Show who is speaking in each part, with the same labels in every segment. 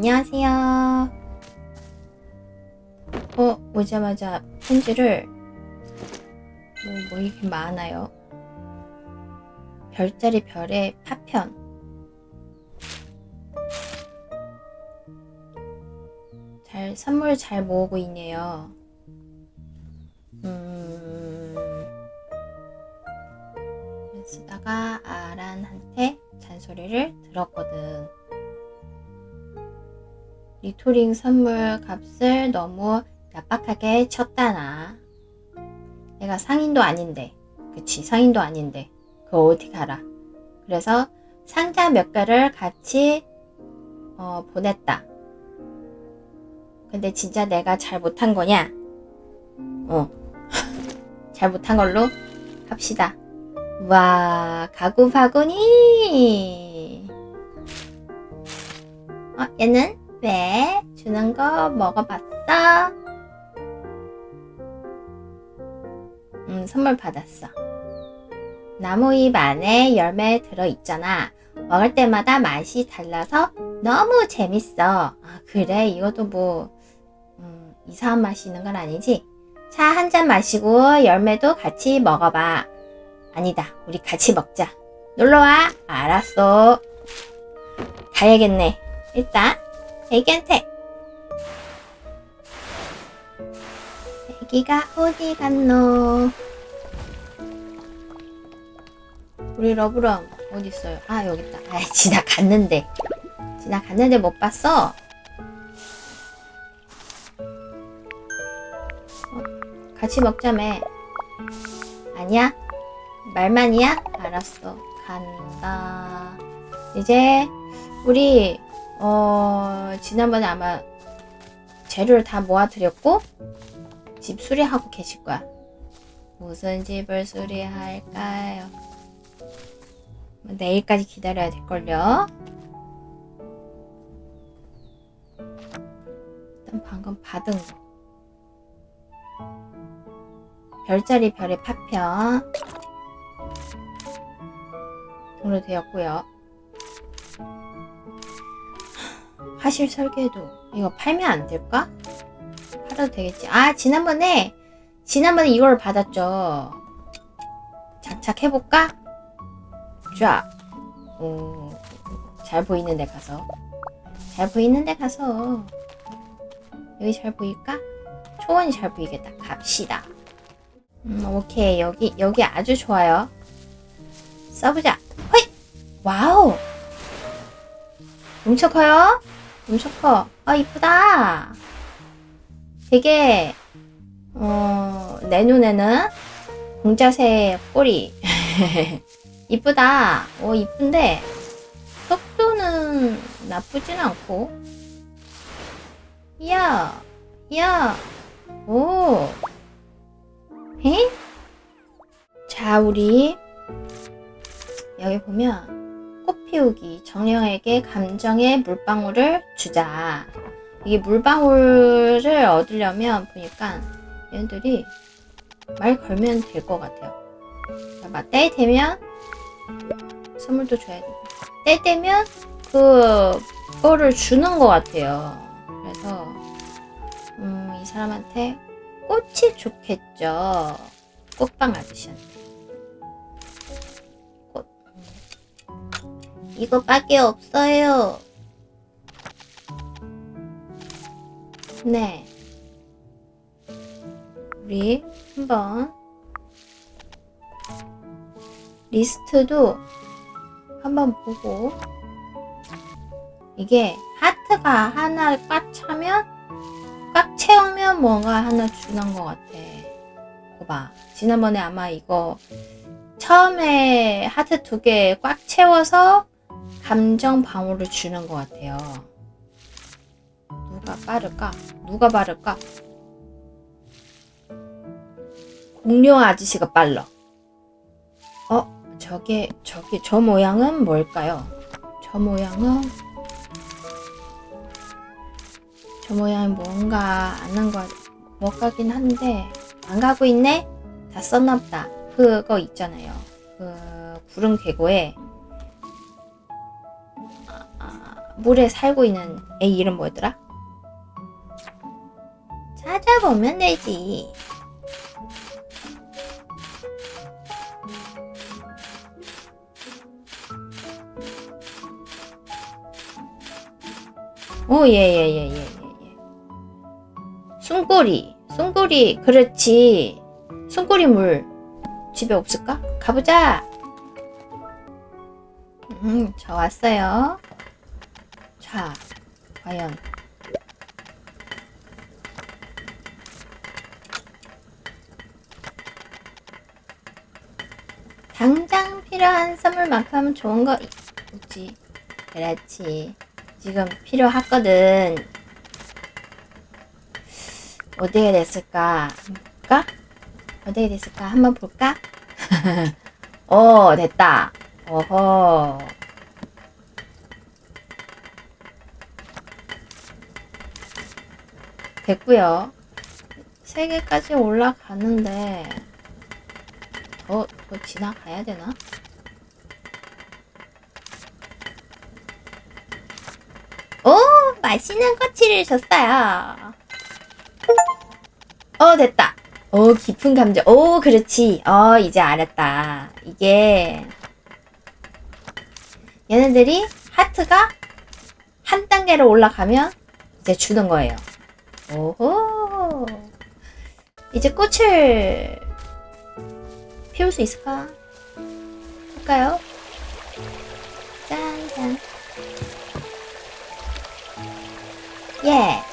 Speaker 1: 안녕하세요. 오자마자 편지를 뭐 이렇게 많아요. 별자리 별의 파편. 선물 잘 모으고 있네요. 쓰다가 아란한테 잔소리를 들었거든. 리토링 선물 값을 너무 얄팍하게 쳤다나. 내가 상인도 아닌데, 그치, 상인도 아닌데 그거 어떻게 알아. 그래서 상자 몇 개를 같이 보냈다. 근데 진짜 내가 잘 못한 거냐? 잘 못한 걸로 합시다. 와, 가구바구니. 얘는 왜? 주는 거 먹어봤어? 선물 받았어. 나무잎 안에 열매 들어있잖아. 먹을 때마다 맛이 달라서 너무 재밌어. 그래? 이것도 뭐 이상한 맛이 있는 건 아니지? 차 한 잔 마시고 열매도 같이 먹어봐. 아니다, 우리 같이 먹자. 놀러와. 알았어. 가야겠네. 일단 애기한테. 애기가 어디 갔노? 우리 러브럼 어디 있어요? 여기 있다. 지나갔는데 못 봤어? 같이 먹자며. 아니야? 말만이야? 알았어. 간다. 이제 우리 지난번에 아마 재료를 다 모아드렸고 집 수리하고 계실 거야. 무슨 집을 수리할까요? 내일까지 기다려야 될걸요. 일단 방금 받은 거 별자리 별의 파편 등으로 되었고요. 화실 설계도 이거 팔면 안 될까? 팔아도 되겠지. 지난번에 이걸 받았죠. 장착해볼까? 쫙. 잘 보이는 데 가서. 여기 잘 보일까? 초원이 잘 보이겠다. 갑시다. 오케이. 여기 아주 좋아요. 써보자. 허이! 와우! 엄청 커요? 엄청 커. 이쁘다. 되게 내 눈에는 공자새 꼬리. 이쁘다. 이쁜데 속도는 나쁘진 않고. 이야. 오. 에? 자, 우리 여기 보면 꽃 피우기. 정령에게 감정의 물방울을 주자. 이게 물방울을 얻으려면 보니까 얘네들이 말 걸면 될 것 같아요. 때 되면 선물도 줘야 되고, 때 되면 그거를 주는 것 같아요. 그래서 이 사람한테 꽃이 좋겠죠. 꽃빵 아저씨한테. 꽃. 이거밖에 없어요. 네. 우리 한번 리스트도 한번 보고, 이게 하트가 하나 꽉 채우면 뭔가 하나 주는 것 같아. 그거 봐. 지난번에 아마 이거 처음에 하트 2개 꽉 채워서 감정 방울을 주는 것 같아요. 누가 빠를까? 공룡 아저씨가 빨라. 저 모양은 뭘까요? 저 모양은 뭔가 아는 것 같긴 한데 안 가고 있네? 다 썼나보다. 그거 있잖아요. 그 구름 계곡에 물에 살고 있는 애 이름 뭐였더라? 찾아보면 되지. 오, 예. 숭고리, 그렇지. 숭고리 물 집에 없을까? 가보자. 저 왔어요. 자, 과연. 당장 필요한 선물만큼 좋은 거 있지. 그렇지. 지금 필요하거든. 어디에 됐을까? 볼까? 어디에 됐을까? 한번 볼까? 됐다. 어허. 됐고요. 3개까지 올라가는데 더 지나가야 되나? 오! 맛있는 꼬치를 줬어요. 됐다. 깊은 감정. 그렇지. 이제 알았다. 이게 얘네들이 하트가 한 단계로 올라가면 이제 주는 거예요. 오호. 이제 꽃을 피울 수 있을까? 볼까요? 짠짠. 예.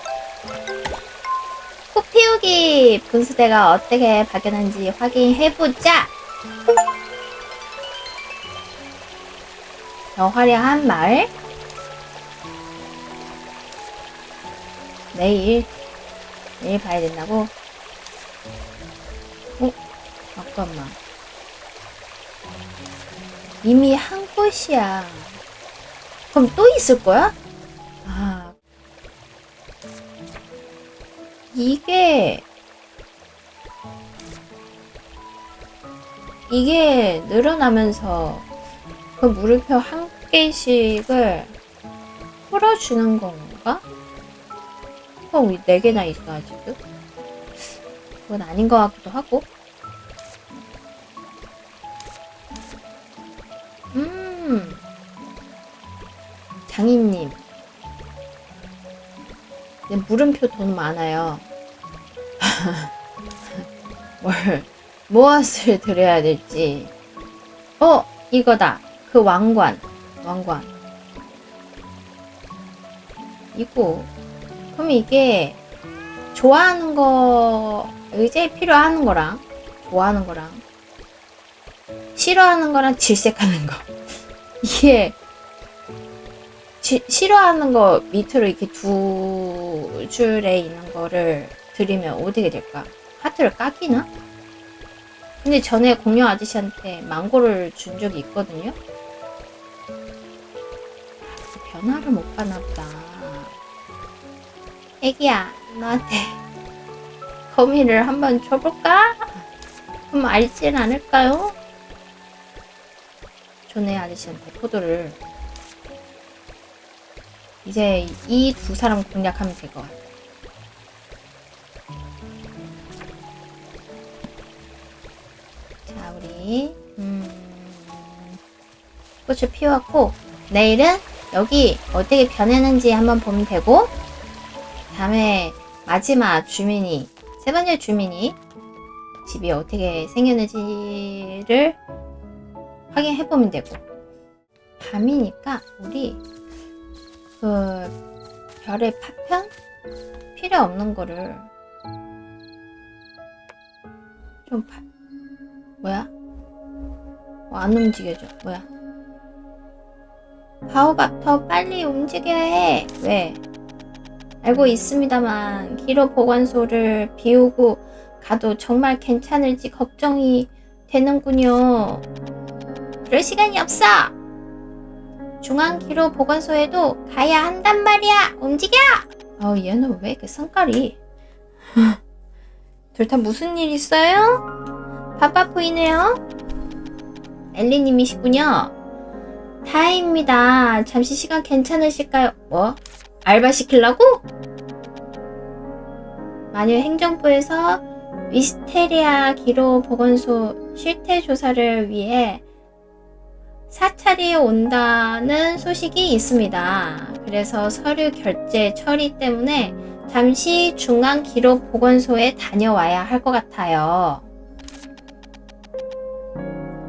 Speaker 1: 꽃 피우기 분수대가 어떻게 발견한지 확인해보자. 더 화려한 마을. 내일 봐야 된다고? 잠깐만. 이미 한 곳이야. 그럼 또 있을 거야? 이게 늘어나면서 그 물음표 한 개씩을 풀어주는 건가? 왜 4개나 있어 아직도? 그건 아닌 것 같기도 하고. 장인님. 물음표 돈 많아요. 무엇을 드려야 될지. 이거다. 그 왕관. 이거. 그럼 이게 좋아하는 거, 의제에 필요한 거랑 좋아하는 거랑 싫어하는 거랑 질색하는 거. 이게 싫어하는 거 밑으로 이렇게 2줄에 있는 거를 드리면 어떻게 될까? 하트를 깎이나? 근데 전에 공룡 아저씨한테 망고를 준 적이 있거든요? 변화를 못 받나 보다. 애기야, 너한테 거미를 한번 줘볼까? 그럼 알진 않을까요? 전에 아저씨한테 포도를. 이제 이 2사람 공략하면 될 것 같아. 자, 우리 꽃을 피웠고, 내일은 여기 어떻게 변했는지 한번 보면 되고, 다음에 마지막 주민이, 3번째 주민이 집이 어떻게 생겼는지를 확인해보면 되고, 밤이니까 우리 그 별의 파편? 필요 없는 거를 좀 뭐야? 안 움직여져. 뭐야? 바오밥 더 빨리 움직여야 해. 왜? 알고 있습니다만 기로 보관소를 비우고 가도 정말 괜찮을지 걱정이 되는군요. 그럴 시간이 없어. 중앙 기로 보관소에도 가야 한단 말이야. 움직여! 얘는 왜 이렇게 성깔이. 둘 다 무슨 일 있어요? 바빠 보이네요. 엘리님이시군요. 다혜입니다. 잠시 시간 괜찮으실까요? 뭐? 알바 시키려고? 마녀 행정부에서 위스테리아 기로 보건소 실태 조사를 위해 사찰이 온다는 소식이 있습니다. 그래서 서류 결제 처리 때문에 잠시 중앙 기로 보건소에 다녀와야 할 것 같아요.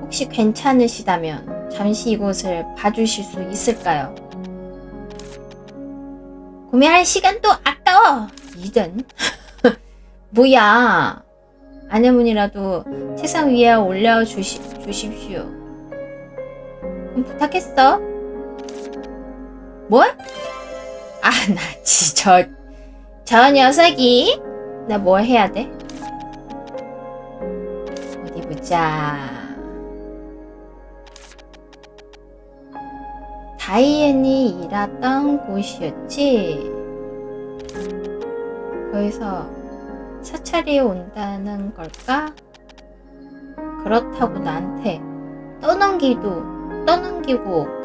Speaker 1: 혹시 괜찮으시다면 잠시 이곳을 봐주실 수 있을까요? 구매할 시간도 아까워! 이든 뭐야? 안내문이라도 책상 위에 올려주십시오. 그럼 부탁했어. 뭘? 아, 나 진짜 저 녀석이 나 뭘 해야 돼? 어디 보자. 다이앤이 일하던 곳이었지. 거기서 사찰이 온다는 걸까? 그렇다고 나한테 떠넘기고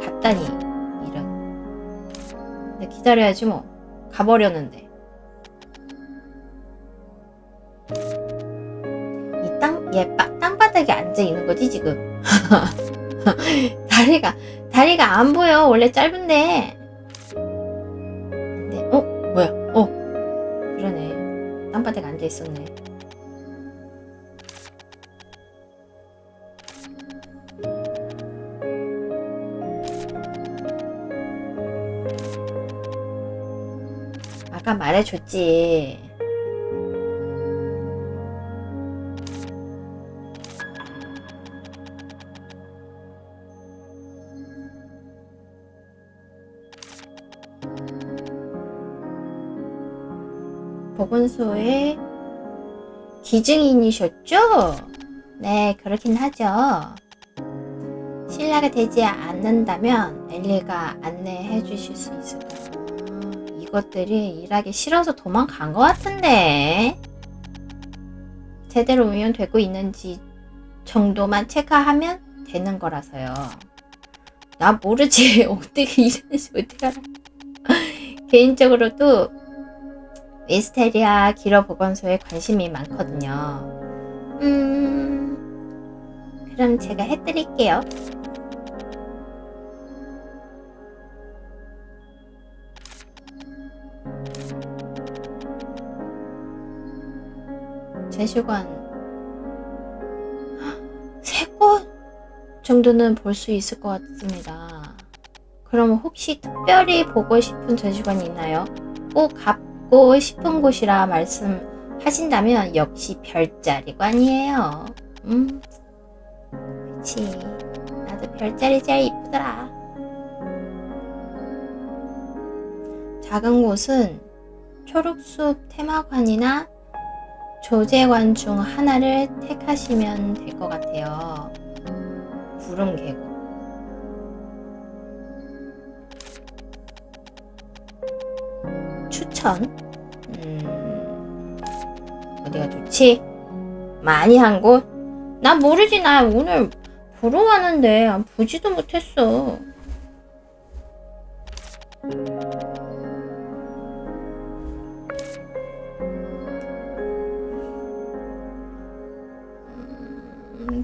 Speaker 1: 갔다니. 이런. 근데 기다려야지 뭐. 가버렸는데. 얘 땅바닥에 앉아 있는 거지 지금. 다리가 안 보여. 원래 짧은데. 근데 뭐야? 그러네. 땅바닥에 앉아 있었네. 아까 말해줬지. 보건소의 기증인이셨죠? 네, 그렇긴 하죠. 실례가 되지 않는다면 엘리가 안내해 주실 수 있을까요? 이것들이 일하기 싫어서 도망간 것 같은데. 제대로 운영되고 있는지 정도만 체크하면 되는 거라서요. 나 모르지. 어떻게 일하는지 어떻게 알아. 개인적으로도 위스테리아 기러 보건소에 관심이 많거든요. 그럼 제가 해드릴게요. 제주관 3곳 정도는 볼 수 있을 것 같습니다. 그럼 혹시 특별히 보고 싶은 제주관이 있나요? 꼭 가고 싶은 곳이라 말씀하신다면 역시 별자리관이에요. 그치. 나도 별자리 제일 이쁘더라. 작은 곳은 초록숲 테마관이나 조제관 중 하나를 택하시면 될 것 같아요. 구름 계곡. 추천? 어디가 좋지? 많이 한 곳? 난 모르지. 나 오늘 보러 왔는데 보지도 못했어.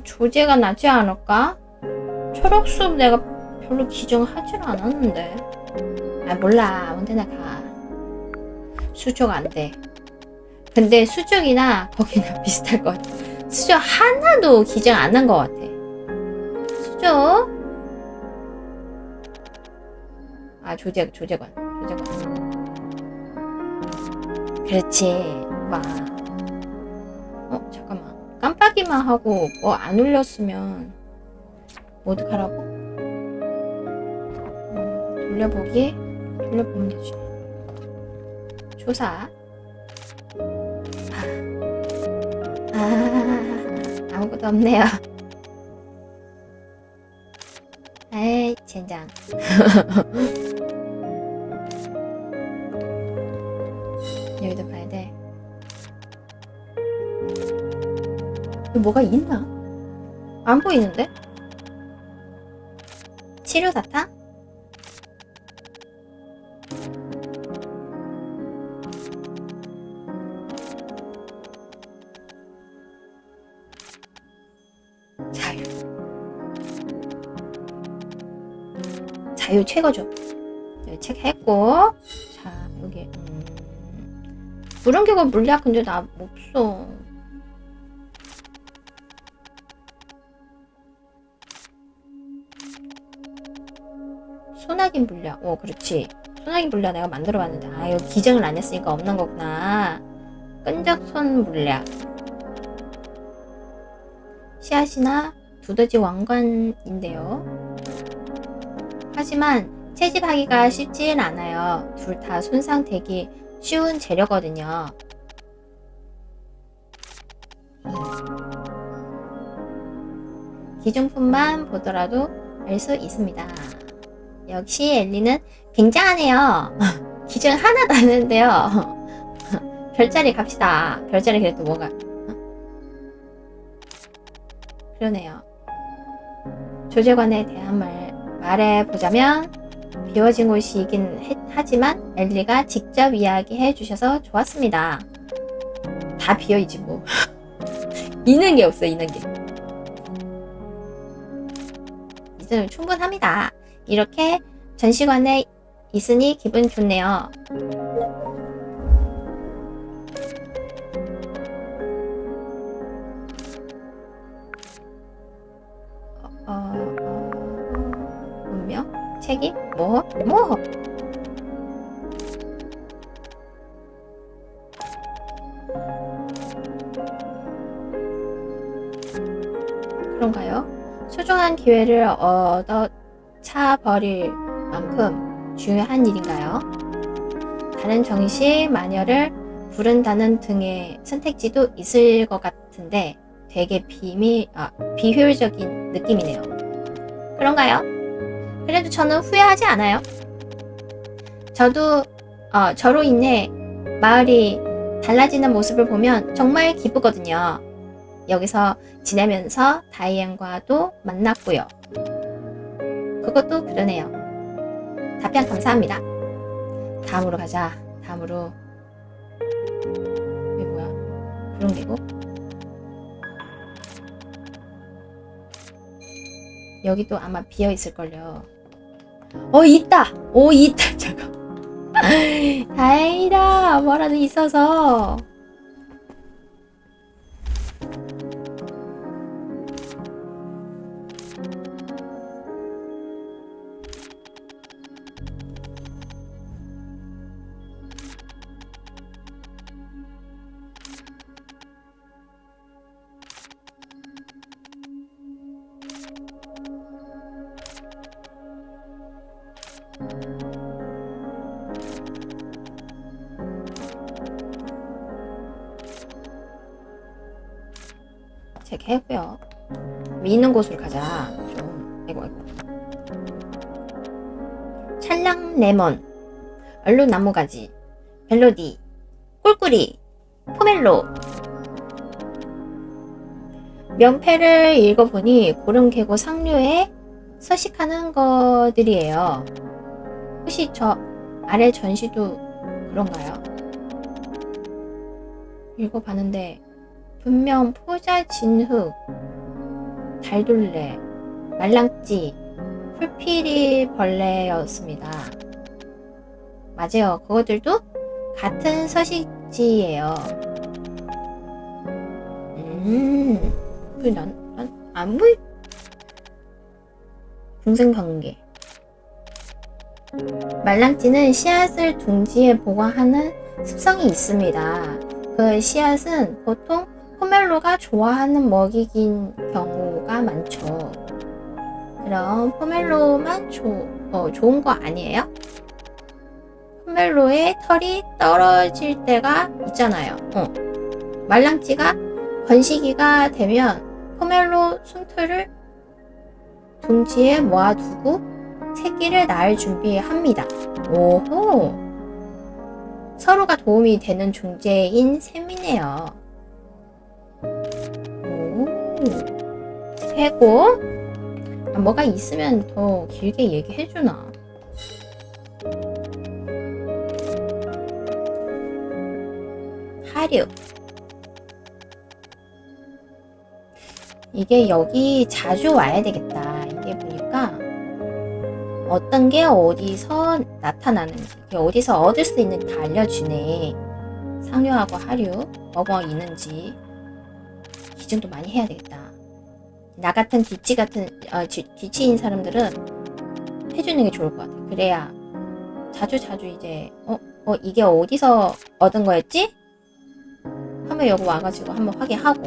Speaker 1: 조제가 낫지 않을까? 초록숲 내가 별로 기증하질 않았는데. 아 몰라. 아무 데나 가. 수족 안 돼. 근데 수족이나 거기나 비슷할 것 같아. 수족 하나도 기증 안 한 것 같아. 수족? 아 조제관. 그렇지. 와. 잠깐만. 깜빡이만 하고 뭐 안 울렸으면 어떡하라고? 돌려보면 되지. 조사. 아무것도 없네요. 에이 젠장. 여기도 봐야 돼. 뭐가 있나? 안 보이는데? 치료사탕? 자유. 자유 최고죠. 여기 책 했고. 자, 여기 구름계곡 물약 근데 나 없어. 소나기 물약. 그렇지. 소나기 물약 내가 만들어 봤는데 여기 기증을 안 했으니까 없는 거구나. 끈적손 물약. 씨앗이나 두더지 왕관인데요. 하지만 채집하기가 쉽진 않아요. 둘 다 손상되기 쉬운 재료거든요. 기준품만 보더라도 알 수 있습니다. 역시 엘리는 굉장하네요. 기준 하나도 안 했는데요. 별자리 갑시다. 별자리 그래도 뭐가 그러네요. 조제관에 대한 말해보자면 비워진 곳이긴 하지만 엘리가 직접 이야기해 주셔서 좋았습니다. 다 비어있지 뭐. 있는 게 없어, 있는 게. 이제는 충분합니다. 이렇게 전시관에 있으니 기분 좋네요. 운명? 책임? 뭐? 그런가요? 소중한 기회를 얻어차버릴 만큼 중요한 일인가요? 다른 정식 마녀를 부른다는 등의 선택지도 있을 것 같은데 되게 비효율적인 느낌이네요. 그런가요? 그래도 저는 후회하지 않아요. 저로 인해 마을이 달라지는 모습을 보면 정말 기쁘거든요. 여기서 지내면서 다이앤과도 만났고요. 그것도 그러네요. 답변 감사합니다. 다음으로 가자. 다음으로. 이게 뭐야? 구름계곡? 여기도 아마 비어있을걸요. 있다! 있다! 잠깐. 다행이다! 뭐라도 있어서. 체크했고요. 있는 곳으로 가자. 좀 아이고. 찰랑 레몬, 얼룩 나무가지, 벨로디, 꿀꿀이, 포멜로. 명패를 읽어보니 구름계곡 상류에 서식하는 것들이에요. 혹시 저 아래 전시도 그런가요? 읽어봤는데 분명 포자진흙, 달돌레, 말랑찌, 풀피리 벌레였습니다. 맞아요. 그것들도 같은 서식지예요. 난 안 보이. 중생관계. 말랑찌는 씨앗을 둥지에 보관하는 습성이 있습니다. 그 씨앗은 보통 포멜로가 좋아하는 먹이인 경우가 많죠. 그럼 포멜로만 좋은 거 아니에요? 포멜로의 털이 떨어질 때가 있잖아요. 말랑찌가 번식기가 되면 포멜로 숨털을 둥지에 모아두고 새끼를 낳을 준비합니다. 오호! 서로가 도움이 되는 존재인 셈이네요. 오, 최고! 뭐가 있으면 더 길게 얘기해주나? 하류. 이게 여기 자주 와야 되겠다. 이게 보니까 어떤 게 어디서 나타나는지, 어디서 얻을 수 있는지 다 알려주네. 상류하고 하류, 뭐가 있는지 기준도 많이 해야 되겠다. 나 같은 뒤치인 사람들은 해주는 게 좋을 것 같아. 그래야 자주 이제 이게 어디서 얻은 거였지? 하면 여기 와가지고 한번 확인하고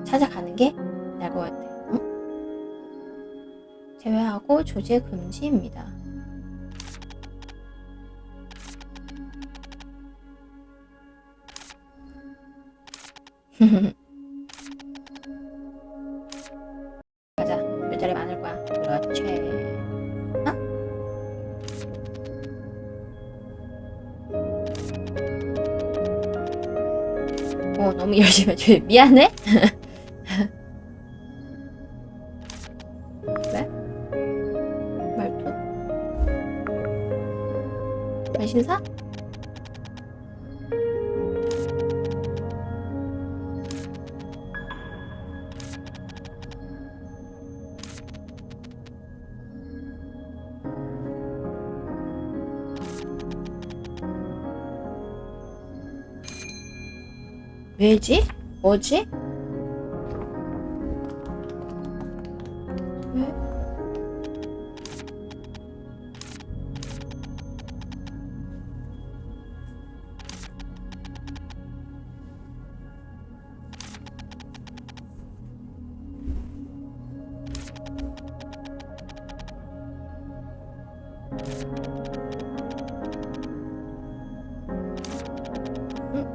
Speaker 1: 찾아가는 게 나을 것 같아. 제외하고 조제 금지입니다. 가자. 별자리 많을 거야. 그렇지. 너무 열심히 해줘. 미안해? 왜? 말투? 관심사? 왜지? 뭐지? 왜?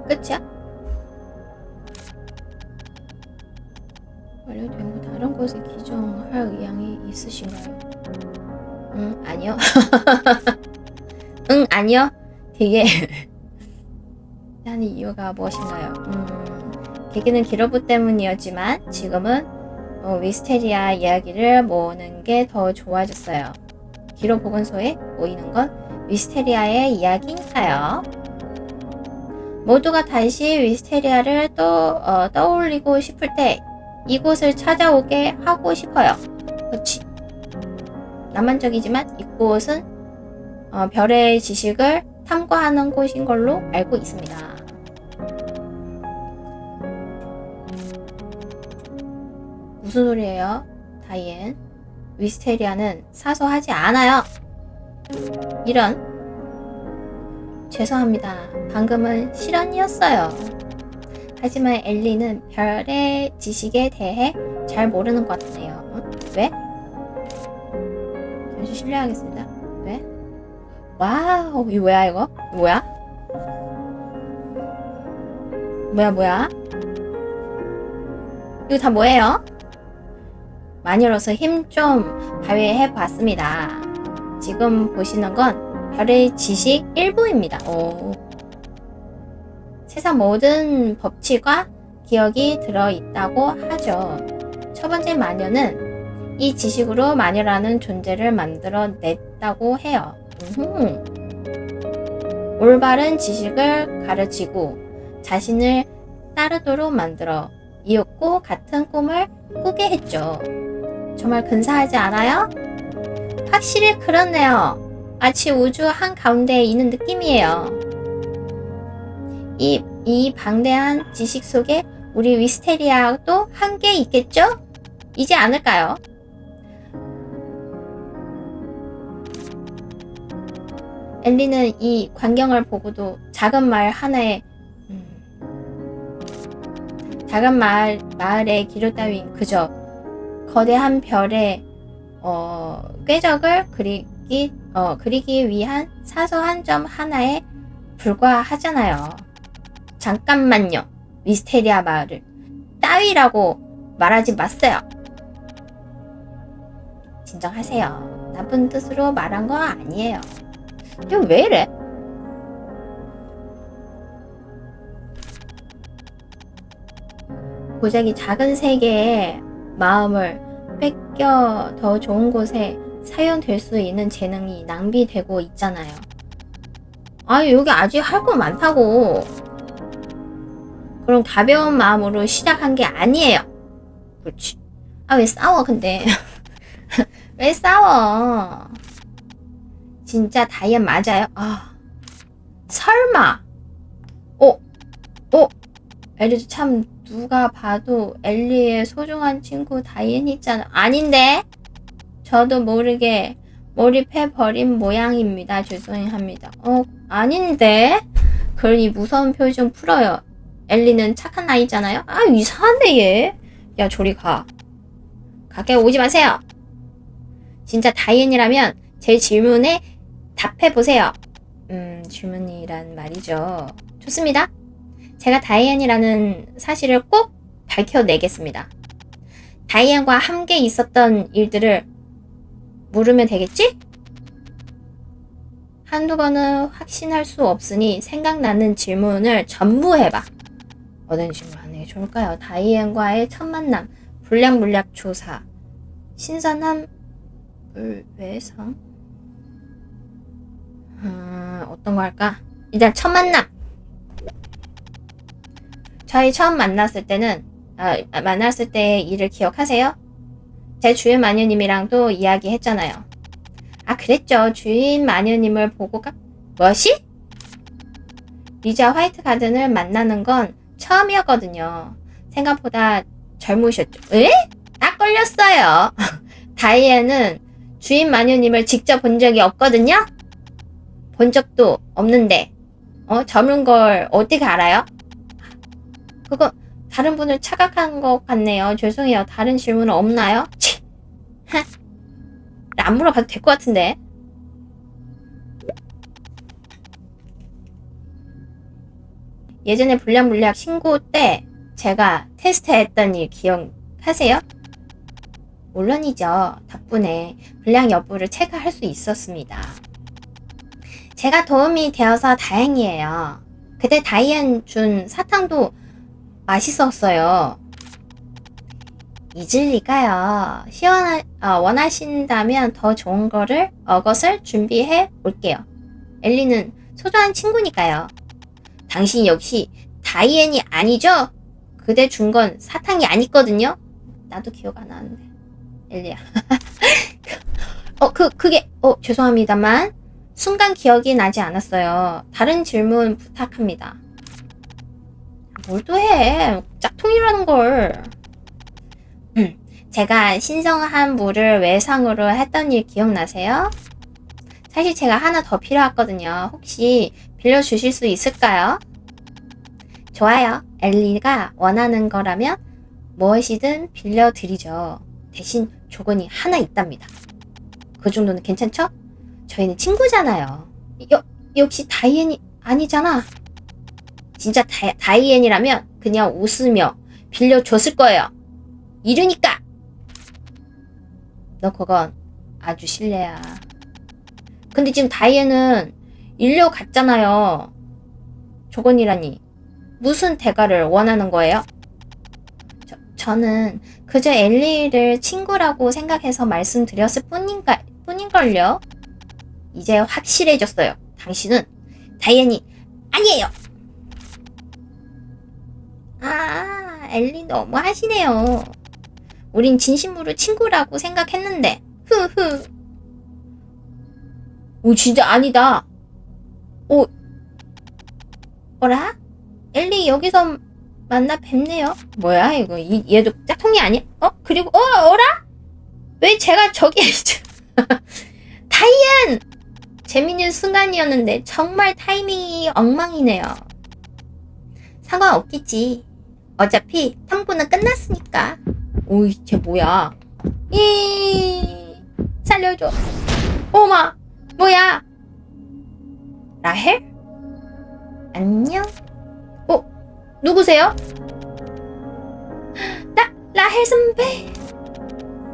Speaker 1: 끝이야? 완료되고 다른 곳에 기정할 의향이 있으신가요? 아니요. 아니요. 되게 하는 이유가 무엇인가요? 계기는 기러브 때문이었지만 지금은 위스테리아 이야기를 모으는 게 더 좋아졌어요. 기로 보건소에 모이는 건 위스테리아의 이야기니까요. 모두가 다시 위스테리아를 또 떠올리고 싶을 때 이곳을 찾아오게 하고 싶어요. 그치? 낭만적이지만 이곳은 별의 지식을 탐구하는 곳인 걸로 알고 있습니다. 무슨 소리예요? 다이앤. 위스테리아는 사소하지 않아요. 이런. 죄송합니다. 방금은 실언이었어요. 하지만 엘리는 별의 지식에 대해 잘 모르는 것 같네요. 왜? 잠시 실례하겠습니다. 왜? 와우, 이거 뭐야 이거? 뭐야? 뭐야? 이거 다 뭐예요? 마녀로서 힘 좀 발휘해 봤습니다. 지금 보시는 건 별의 지식 일부입니다. 세상 모든 법칙과 기억이 들어있다고 하죠. 첫 번째 마녀는 이 지식으로 마녀라는 존재를 만들어냈다고 해요. 올바른 지식을 가르치고 자신을 따르도록 만들어 이윽고 같은 꿈을 꾸게 했죠. 정말 근사하지 않아요? 확실히 그렇네요. 마치 우주 한가운데에 있는 느낌이에요. 이 방대한 지식 속에 우리 위스테리아도 한계 있겠죠? 이지 않을까요? 엘리는 이 광경을 보고도 작은 마을의 기록 따윈 그저 거대한 별의 궤적을 그리기 위한 사소한 점 하나에 불과하잖아요. 잠깐만요. 위스테리아 마을을 따위라고 말하지 마세요. 진정하세요. 나쁜 뜻으로 말한 거 아니에요. 이거 왜 이래? 고작이 작은 세계에 마음을 바뀌어 더 좋은 곳에 사용될 수 있는 재능이 낭비되고 있잖아요. 아, 여기 아직 할 거 많다고. 그럼 가벼운 마음으로 시작한 게 아니에요. 그렇지. 아, 왜 싸워 근데. 왜 싸워. 진짜 다이앤 맞아요? 아, 설마. 엘리도 참 누가 봐도 엘리의 소중한 친구 다이앤이잖아. 아닌데? 저도 모르게 몰입해버린 모양입니다. 죄송합니다. 아닌데? 그걸 이 무서운 표정 풀어요. 엘리는 착한 아이잖아요? 아, 이상한데 얘. 야, 저리 가. 가까이 오지 마세요. 진짜 다이앤이라면 제 질문에 답해보세요. 질문이란 말이죠. 좋습니다. 제가 다이앤이라는 사실을 꼭 밝혀내겠습니다. 다이앤과 함께 있었던 일들을 물으면 되겠지? 한두 번은 확신할 수 없으니 생각나는 질문을 전부 해봐. 어떤 질문을 하는 게 좋을까요? 다이앤과의 첫 만남, 불량물약 조사, 신선한 물외상? 어떤 거 할까? 일단 첫 만남. 저희 처음 만났을 때는 만났을 때의 일을 기억하세요? 제 주인 마녀님이랑도 이야기했잖아요. 아, 그랬죠. 주인 마녀님을 보고 뭐시? 리자 화이트 가든을 만나는 건 처음이었거든요. 생각보다 젊으셨죠. 에? 딱 걸렸어요. 다이앤은 주인 마녀님을 직접 본 적이 없거든요. 본 적도 없는데 젊은 걸 어떻게 알아요? 그거 다른 분을 착각한 것 같네요. 죄송해요. 다른 질문은 없나요? 치. 안 물어봐도 될 것 같은데. 예전에 불량물약 신고 때 제가 테스트했던 일 기억하세요? 물론이죠. 덕분에 불량 여부를 체크할 수 있었습니다. 제가 도움이 되어서 다행이에요. 그때 다이앤 준 사탕도 맛있었어요. 잊을 리가요. 원하신다면 더 좋은 것을 준비해 올게요. 엘리는 소중한 친구니까요. 당신 역시 다이앤이 아니죠? 그대 준 건 사탕이 아니거든요? 나도 기억 안 나는데. 엘리야. 그게, 죄송합니다만, 순간 기억이 나지 않았어요. 다른 질문 부탁합니다. 뭘 또 해. 짝퉁이라는 걸. 제가 신성한 물을 외상으로 했던 일 기억나세요? 사실 제가 하나 더 필요하거든요. 혹시 빌려주실 수 있을까요? 좋아요. 엘리가 원하는 거라면 무엇이든 빌려드리죠. 대신 조건이 하나 있답니다. 그 정도는 괜찮죠? 저희는 친구잖아요. 역시 다이앤이 아니잖아. 진짜 다이앤이라면 그냥 웃으며 빌려줬을 거예요. 이러니까! 너 그건 아주 실례야. 근데 지금 다이앤은 일려갔잖아요. 조건이라니. 무슨 대가를 원하는 거예요? 저는 그저 엘리를 친구라고 생각해서 말씀드렸을 뿐인걸요. 이제 확실해졌어요. 당신은 다이앤이 아니에요. 엘리 너무 하시네요. 우린 진심으로 친구라고 생각했는데. 오, 진짜 아니다. 뭐라? 엘리 여기서 만나 뵙네요. 뭐야 이거? 얘도 짝퉁이 아니야? 그리고 어라? 왜 제가 저기 다이앤! 재밌는 순간이었는데 정말 타이밍이 엉망이네요. 상관없겠지. 어차피 탐구는 끝났으니까. 오이, 쟤 뭐야? 살려줘. 오마, 뭐야? 라헬? 안녕? 누구세요? 라헬 선배.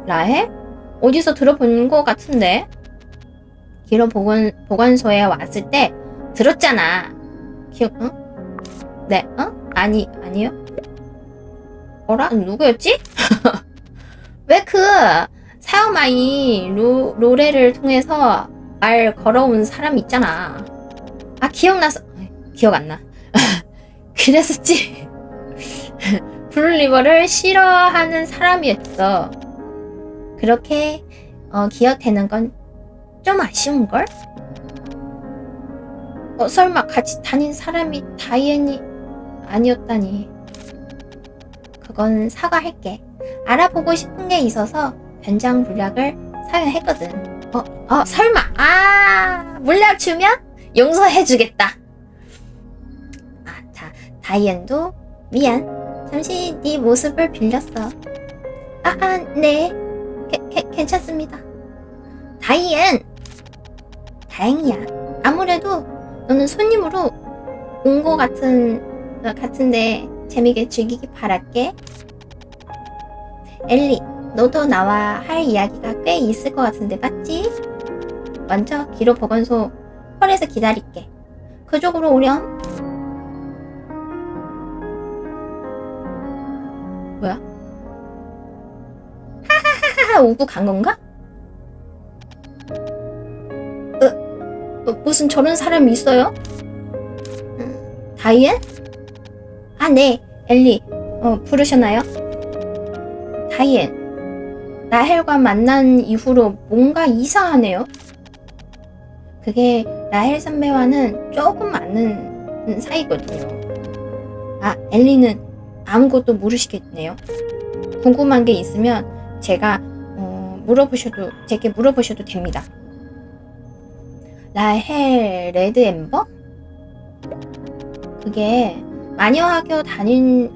Speaker 1: 라헬? 어디서 들어본 것 같은데? 기록 보건소에 왔을 때 들었잖아. 네, 아니요? 누구였지? 왜 사요마이 노래를 통해서 말 걸어온 사람 있잖아. 아, 기억나서 기억 안 나. 그랬었지. 블루리버를 싫어하는 사람이었어. 그렇게 기억되는 건 좀 아쉬운걸? 설마 같이 다닌 사람이 다이앤이 아니었다니. 그건 사과할게. 알아보고 싶은 게 있어서 변장 물약을 사용했거든. 설마. 물약 주면 용서해주겠다. 다이앤도 미안. 잠시 네 모습을 빌렸어. 네. 괜찮습니다. 다이앤! 다행이야. 아무래도 너는 손님으로 온 거 같은데 재미있게 즐기기 바랄게. 엘리, 너도 나와 할 이야기가 꽤 있을 것 같은데 맞지? 먼저 기로 보건소 홀에서 기다릴게. 그쪽으로 오렴. 뭐야? 하하하하 오고 간 건가? 무슨 저런 사람이 있어요? 다이앤? 네, 엘리. 부르셨나요? 다이앤, 라헬과 만난 이후로 뭔가 이상하네요. 그게 라헬 선배와는 조금 맞는 사이거든요. 엘리는 아무것도 모르시겠네요. 궁금한 게 있으면 제게 물어보셔도 됩니다. 라헬 레드 엠버? 그게 마녀학교 다닐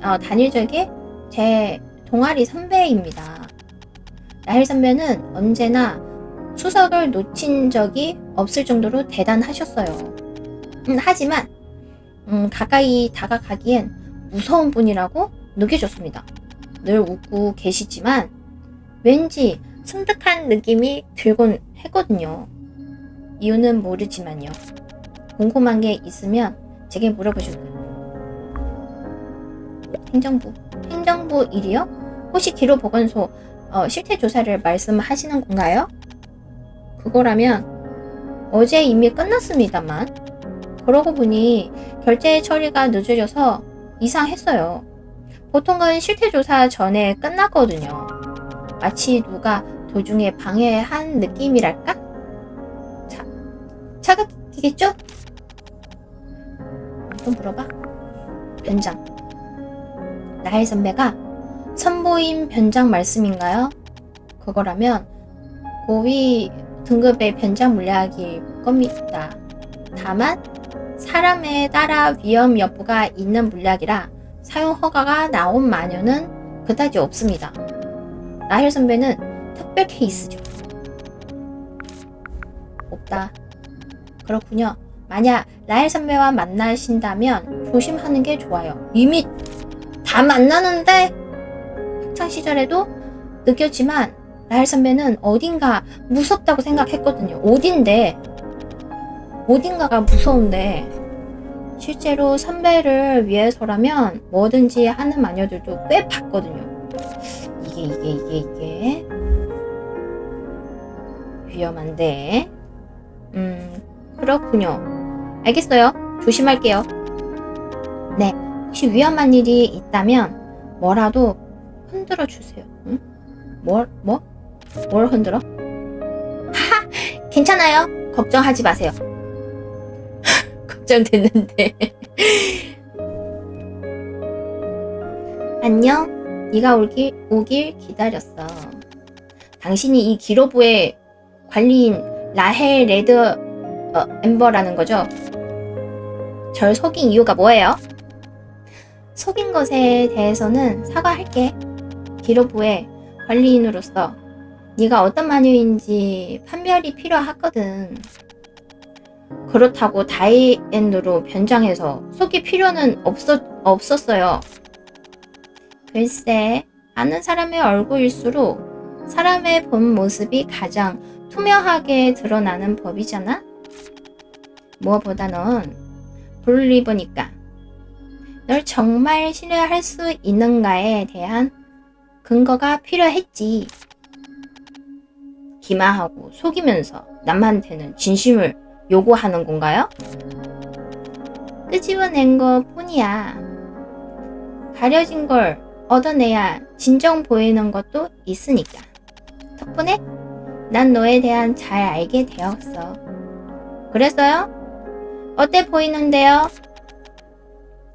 Speaker 1: 적에 제 동아리 선배입니다. 라헬 선배는 언제나 수석을 놓친 적이 없을 정도로 대단하셨어요. 하지만 가까이 다가가기엔 무서운 분이라고 느껴졌습니다. 늘 웃고 계시지만 왠지 섬뜩한 느낌이 들곤 했거든요. 이유는 모르지만요. 궁금한 게 있으면 제게 물어보셔도 돼요. 행정부 일이요? 혹시 기록보건소 실태 조사를 말씀하시는 건가요? 그거라면 어제 이미 끝났습니다만, 그러고 보니 결제 처리가 늦어져서 이상했어요. 보통은 실태 조사 전에 끝났거든요. 마치 누가 도중에 방해한 느낌이랄까? 자극이겠죠? 또 물어봐. 변장. 라헬 선배가 선보임 변장 말씀인가요? 그거라면 고위 등급의 변장 물약일 겁니다. 다만 사람에 따라 위험 여부가 있는 물약이라 사용 허가가 나온 마녀는 그다지 없습니다. 라헬 선배는 특별 케이스죠. 없다. 그렇군요. 만약 라헬 선배와 만나신다면 조심하는 게 좋아요. 이미 다 만나는데 학창시절에도 느꼈지만 라헬 선배는 어딘가 무섭다고 생각했거든요. 어딘가가 무서운데 실제로 선배를 위해서라면 뭐든지 하는 마녀들도 꽤 봤거든요. 이게 위험한데. 그렇군요. 알겠어요. 조심할게요. 네, 혹시 위험한 일이 있다면 뭐라도 흔들어 주세요. 응? 뭘 흔들어? 하하, 괜찮아요. 걱정하지 마세요. 걱정됐는데. 안녕. 네가 오길 기다렸어. 당신이 이 기로부의 관리인 라헬 레드 엠버라는 거죠? 절 속인 이유가 뭐예요? 속인 것에 대해서는 사과할게. 기로부의 관리인으로서 네가 어떤 마녀인지 판별이 필요하거든. 그렇다고 다이앤으로 변장해서 속일 필요는 없었어요. 글쎄, 아는 사람의 얼굴일수록 사람의 본 모습이 가장 투명하게 드러나는 법이잖아? 무엇보다 넌 블루리버니까 널 정말 신뢰할 수 있는가에 대한 근거가 필요했지. 기만하고 속이면서 남한테는 진심을 요구하는 건가요? 끄집어낸 것 뿐이야. 가려진 걸 얻어내야 진정 보이는 것도 있으니까. 덕분에 난 너에 대한 잘 알게 되었어. 그랬어요? 어때 보이는데요?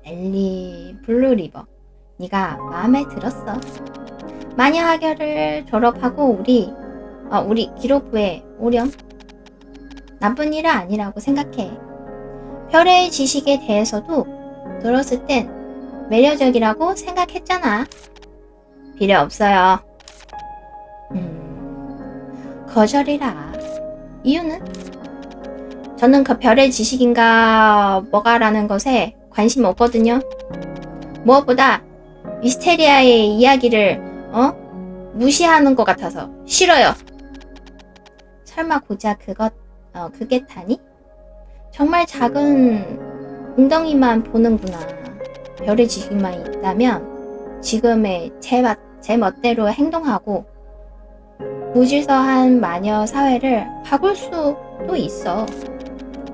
Speaker 1: 엘리 블루리버, 네가 마음에 들었어. 마녀 학교를 졸업하고 우리 기록부에 오렴. 나쁜 일은 아니라고 생각해. 별의 지식에 대해서도 들었을 땐 매력적이라고 생각했잖아. 필요 없어요. 거절이라. 이유는? 저는 그 별의 지식인가 뭐가라는 것에 관심 없거든요. 무엇보다 미스테리아의 이야기를 무시하는 것 같아서 싫어요. 설마 고작 그게 타니? 정말 작은 웅덩이만 보는구나. 별의 지식만 있다면 지금의 제 멋대로 행동하고 무질서한 마녀 사회를 바꿀 수도 있어.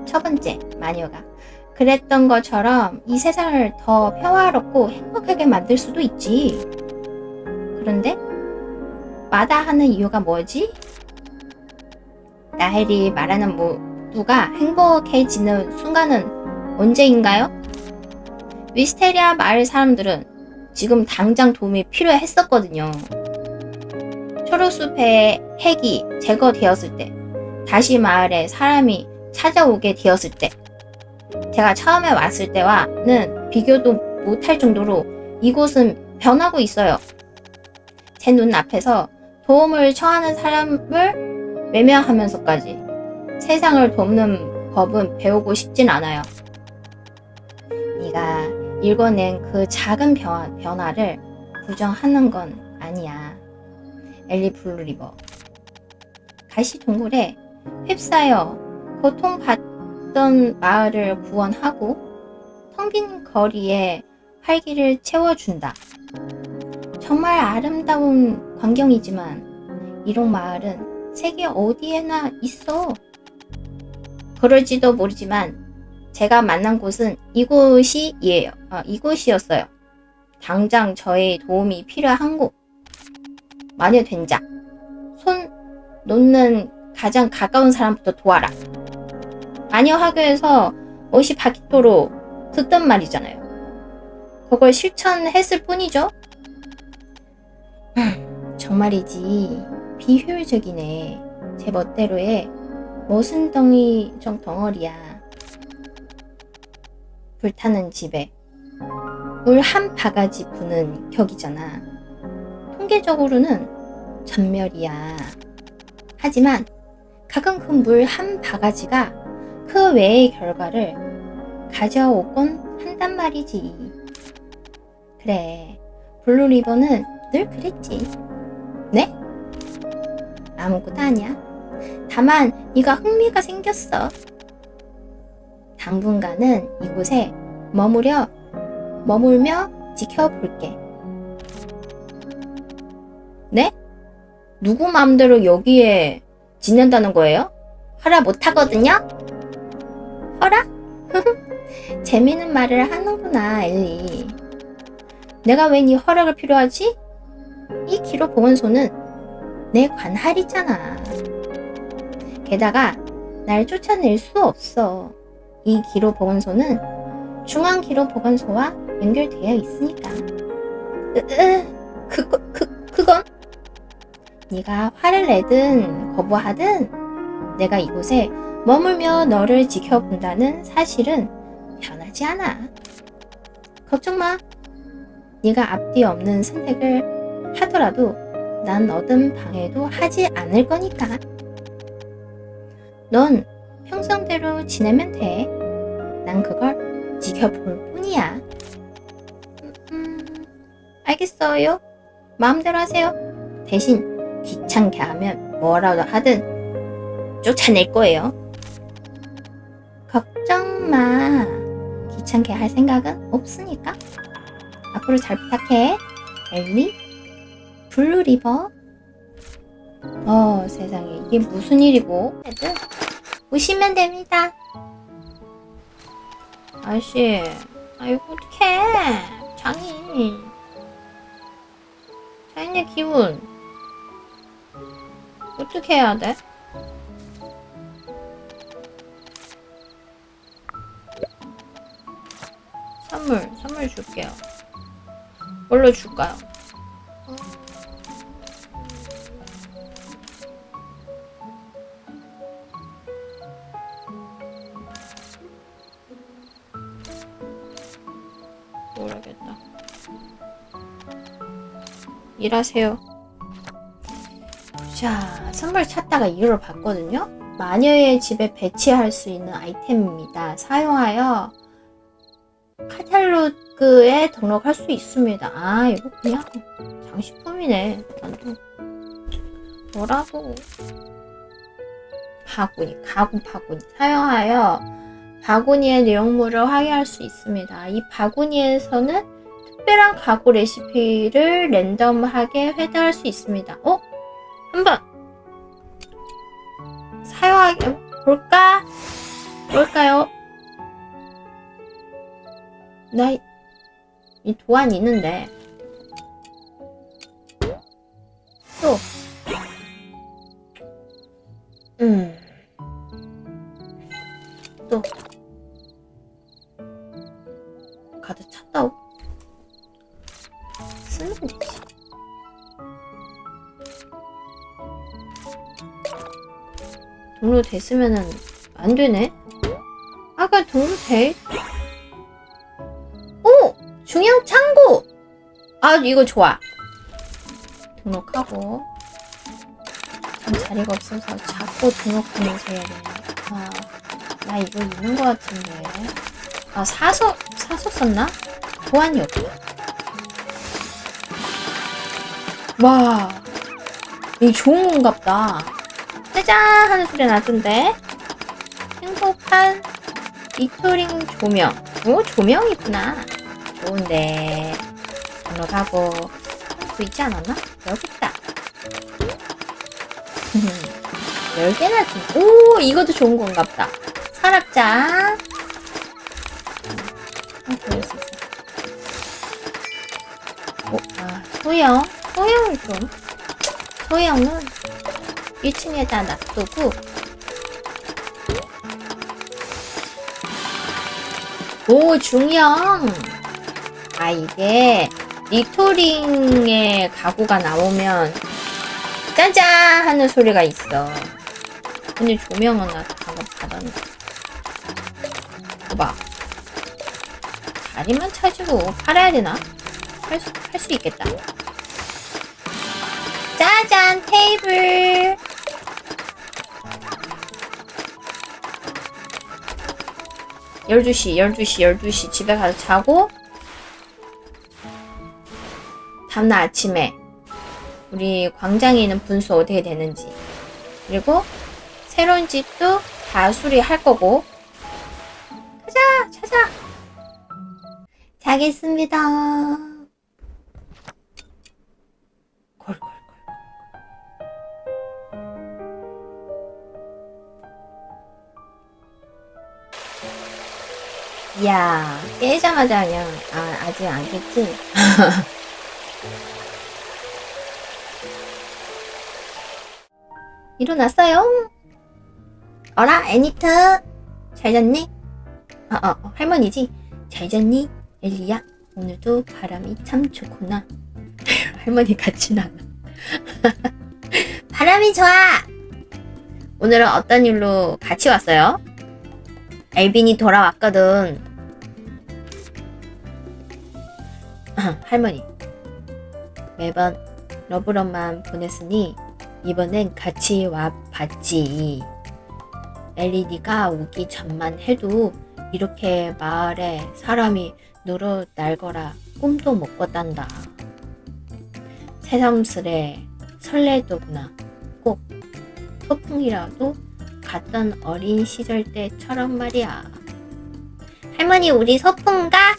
Speaker 1: 첫 번째, 마녀가 그랬던 것처럼 이 세상을 더 평화롭고 행복하게 만들 수도 있지. 그런데 마다하는 이유가 뭐지? 나엘이 말하는 모두가 행복해지는 순간은 언제인가요? 위스테리아 마을 사람들은 지금 당장 도움이 필요했었거든요. 초록숲의 핵이 제거되었을 때, 다시 마을에 사람이 찾아오게 되었을 때, 제가 처음에 왔을 때와는 비교도 못할 정도로 이곳은 변하고 있어요. 제 눈앞에서 도움을 청하는 사람을 외면하면서까지 세상을 돕는 법은 배우고 싶진 않아요. 네가 읽어낸 그 작은 변화를 부정하는 건 아니야. 엘리 블루리버. 가시 동굴에 휩싸여 고통받던 마을을 구원하고 텅 빈 거리에 활기를 채워준다. 정말 아름다운 광경이지만 이런 마을은 세계 어디에나 있어. 그럴지도 모르지만 제가 만난 곳은 이곳이었어요. 당장 저의 도움이 필요한 곳. 마녀 된장. 손 놓는 가장 가까운 사람부터 도와라. 마녀 학교에서 50바퀴토로 듣던 말이잖아요. 그걸 실천했을 뿐이죠. 정말이지 비효율적이네. 제 멋대로의 모순덩이 덩어리야. 불타는 집에 물 한 바가지 부는 격이잖아. 통계적으로는 전멸이야. 하지만 가끔 그 물 한 바가지가 그 외의 결과를 가져오곤 한단 말이지. 그래, 블루리버는 늘 그랬지. 네? 아무것도 아니야. 다만 네가 흥미가 생겼어. 당분간은 이곳에 머물며 지켜볼게. 네? 누구 마음대로 여기에 지낸다는 거예요? 허락 못하거든요? 허락? 재미있는 말을 하는구나, 엘리. 내가 왜 네 허락을 필요하지? 이 기록 보건소는 내 관할이잖아. 게다가 날 쫓아낼 수 없어. 이 기록 보건소는 중앙 기록 보건소와 연결되어 있으니까. 그건? 네가 화를 내든 거부하든 내가 이곳에 머물며 너를 지켜본다는 사실은 변하지 않아. 걱정 마. 네가 앞뒤 없는 선택을 하더라도 난 어떤 방해도 하지 않을 거니까. 넌 평상대로 지내면 돼. 난 그걸 지켜볼 뿐이야. 알겠어요. 마음대로 하세요. 대신 귀찮게 하면 뭐라도 하든 쫓아낼 거예요. 걱정 마. 귀찮게 할 생각은 없으니까. 앞으로 잘 부탁해. 엘리 블루리버. 세상에 이게 무슨 일이고? 애들 오시면 됩니다. 아저씨, 아이고 어떡해. 장인의 기운 어떻게 해야 돼? 선물 줄게요. 뭘로 줄까요? 모르겠다. 일하세요. 자, 선물 찾다가 이걸 봤거든요. 마녀의 집에 배치할 수 있는 아이템입니다. 사용하여 카탈로그에 등록할 수 있습니다. 아, 이거 그냥 장식품이네. 난또 뭐라고? 가구 바구니. 사용하여 바구니의 내용물을 확인할 수 있습니다. 이 바구니에서는 특별한 가구 레시피를 랜덤하게 획득할 수 있습니다. 한번 사용하게 볼까? 뭘까요? 나 이 도안 있는데 또 또 가득 찼다고 쓰면 되지. 등록 됐으면은 안 되네. 아까 등록 돼. 오! 중형 창고! 아, 이거 좋아. 등록하고. 자리가 없어서 자꾸 등록하면서 해야 되네. 아, 나 이거 있는 것 같은데. 아, 사서 썼나? 보안이 없다. 와, 이거 좋은 건갑다. 짜잔! 하는 소리 나던데. 행복한 리토링 조명. 오, 조명이구나. 좋은데. 등록하고. 또 있지 않았나? 여기 있다. 10개나 준. 오, 이것도 좋은 건갑다. 서랍장. 그럴 수 있어. 소형. 소형을 좀. 소형은 1층에다 놔두고. 오, 중형. 아, 이게 리토링의 가구가 나오면 짜잔! 하는 소리가 있어. 근데 조명은 나 방금 받았네. 봐봐. 자리만 차지고 팔아야 되나? 팔 수 있겠다. 짜잔! 테이블! 열두 시 집에 가서 자고 다음날 아침에 우리 광장에 있는 분수 어떻게 되는지, 그리고 새로운 집도 다 수리할 거고. 찾아. 자겠습니다. 이야, 깨자마자 그냥, 아직 안 깼지? 일어났어요? 어라, 애니트. 잘 잤니? 할머니지? 잘 잤니? 엘리야, 오늘도 바람이 참 좋구나. 할머니 같진 않아. 바람이 좋아! 오늘은 어떤 일로 같이 왔어요? 엘빈이 돌아왔거든. 할머니, 매번 러브런만 보냈으니 이번엔 같이 와 봤지. 엘리니가 오기 전만 해도 이렇게 마을에 사람이 늘어 날거라 꿈도 못 꿨단다. 새삼스레 설레더구나. 꼭 소풍이라도 갔던 어린 시절 때처럼 말이야. 할머니, 우리 소풍 가?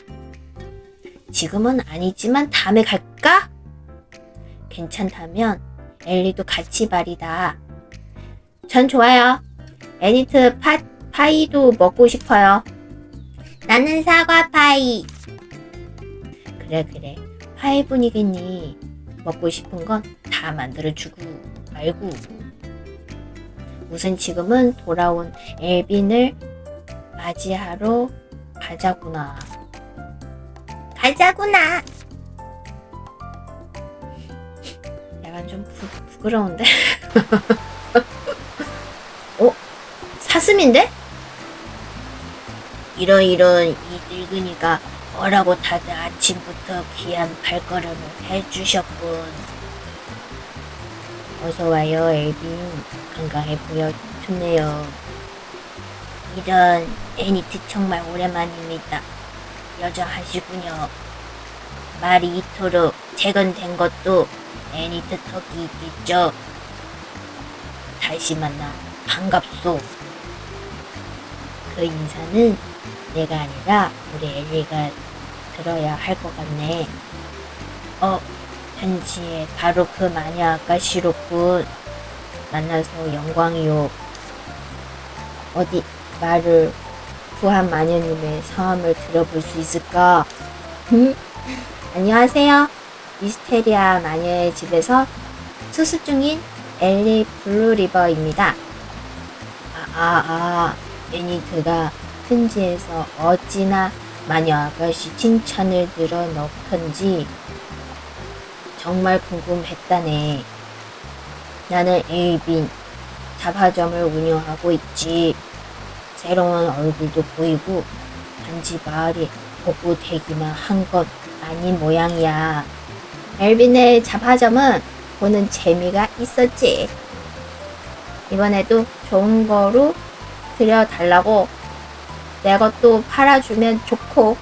Speaker 1: 지금은 아니지만 다음에 갈까? 괜찮다면 엘리도 같이 말이다. 전 좋아요. 애니트 파이도 먹고 싶어요. 나는 사과 파이. 그래. 파이 분이겠니. 먹고 싶은 건 다 만들어주고 말고. 우선 지금은 돌아온 엘빈을 맞이하러 가자구나. 약간 좀 부끄러운데? 사슴인데? 이런 이 늙은이가 뭐라고 다들 아침부터 귀한 발걸음을 해주셨군. 어서와요, 엘빈. 건강해 보여 좋네요. 이런 애니트 정말 오랜만입니다. 여전하시군요. 말이 이토록 재건된 것도 애니트 덕이 있겠죠. 다시 만나 반갑소. 그 인사는 내가 아니라 우리 엘리가 들어야 할 것 같네. 현지에 바로 그 마녀 아가씨로군. 만나서 영광이요. 어디 말을 부한 마녀님의 성함을 들어볼 수 있을까? 안녕하세요. 미스테리아 마녀의 집에서 수습 중인 엘리 블루리버입니다. 애니트가 편지에서 어찌나 마녀 아가씨 칭찬을 늘어놓던지 정말 궁금했다네. 나는 엘빈, 잡화점을 운영하고 있지. 새로운 얼굴도 보이고 단지 마을이 복구되기만 한 건 아닌 모양이야. 엘빈의 잡화점은 보는 재미가 있었지. 이번에도 좋은 거로 들여달라고 내 것도 팔아주면 좋고.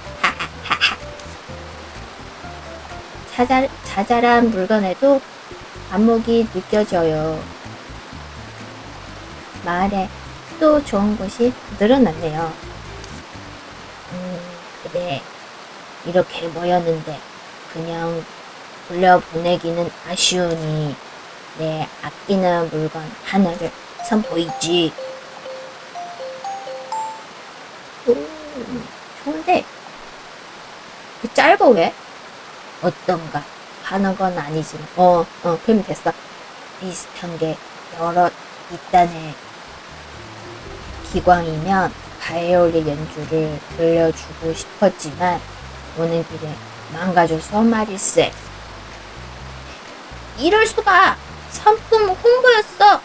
Speaker 1: 자잘한 물건에도 안목이 느껴져요. 마을에 또 좋은 곳이 늘어났네요. 그래. 이렇게 모였는데 그냥 돌려보내기는 아쉬우니 내 아끼는 물건 하나를 선보이지. 좋은데 그 짧아 왜? 어떤가? 하는 건 아니지만 그럼 됐어. 비슷한 게 여러 있다네. 기광이면 바이올린 연주를 들려주고 싶었지만 오는 길에 망가져서 말일세. 이럴 수가. 상품 홍보였어.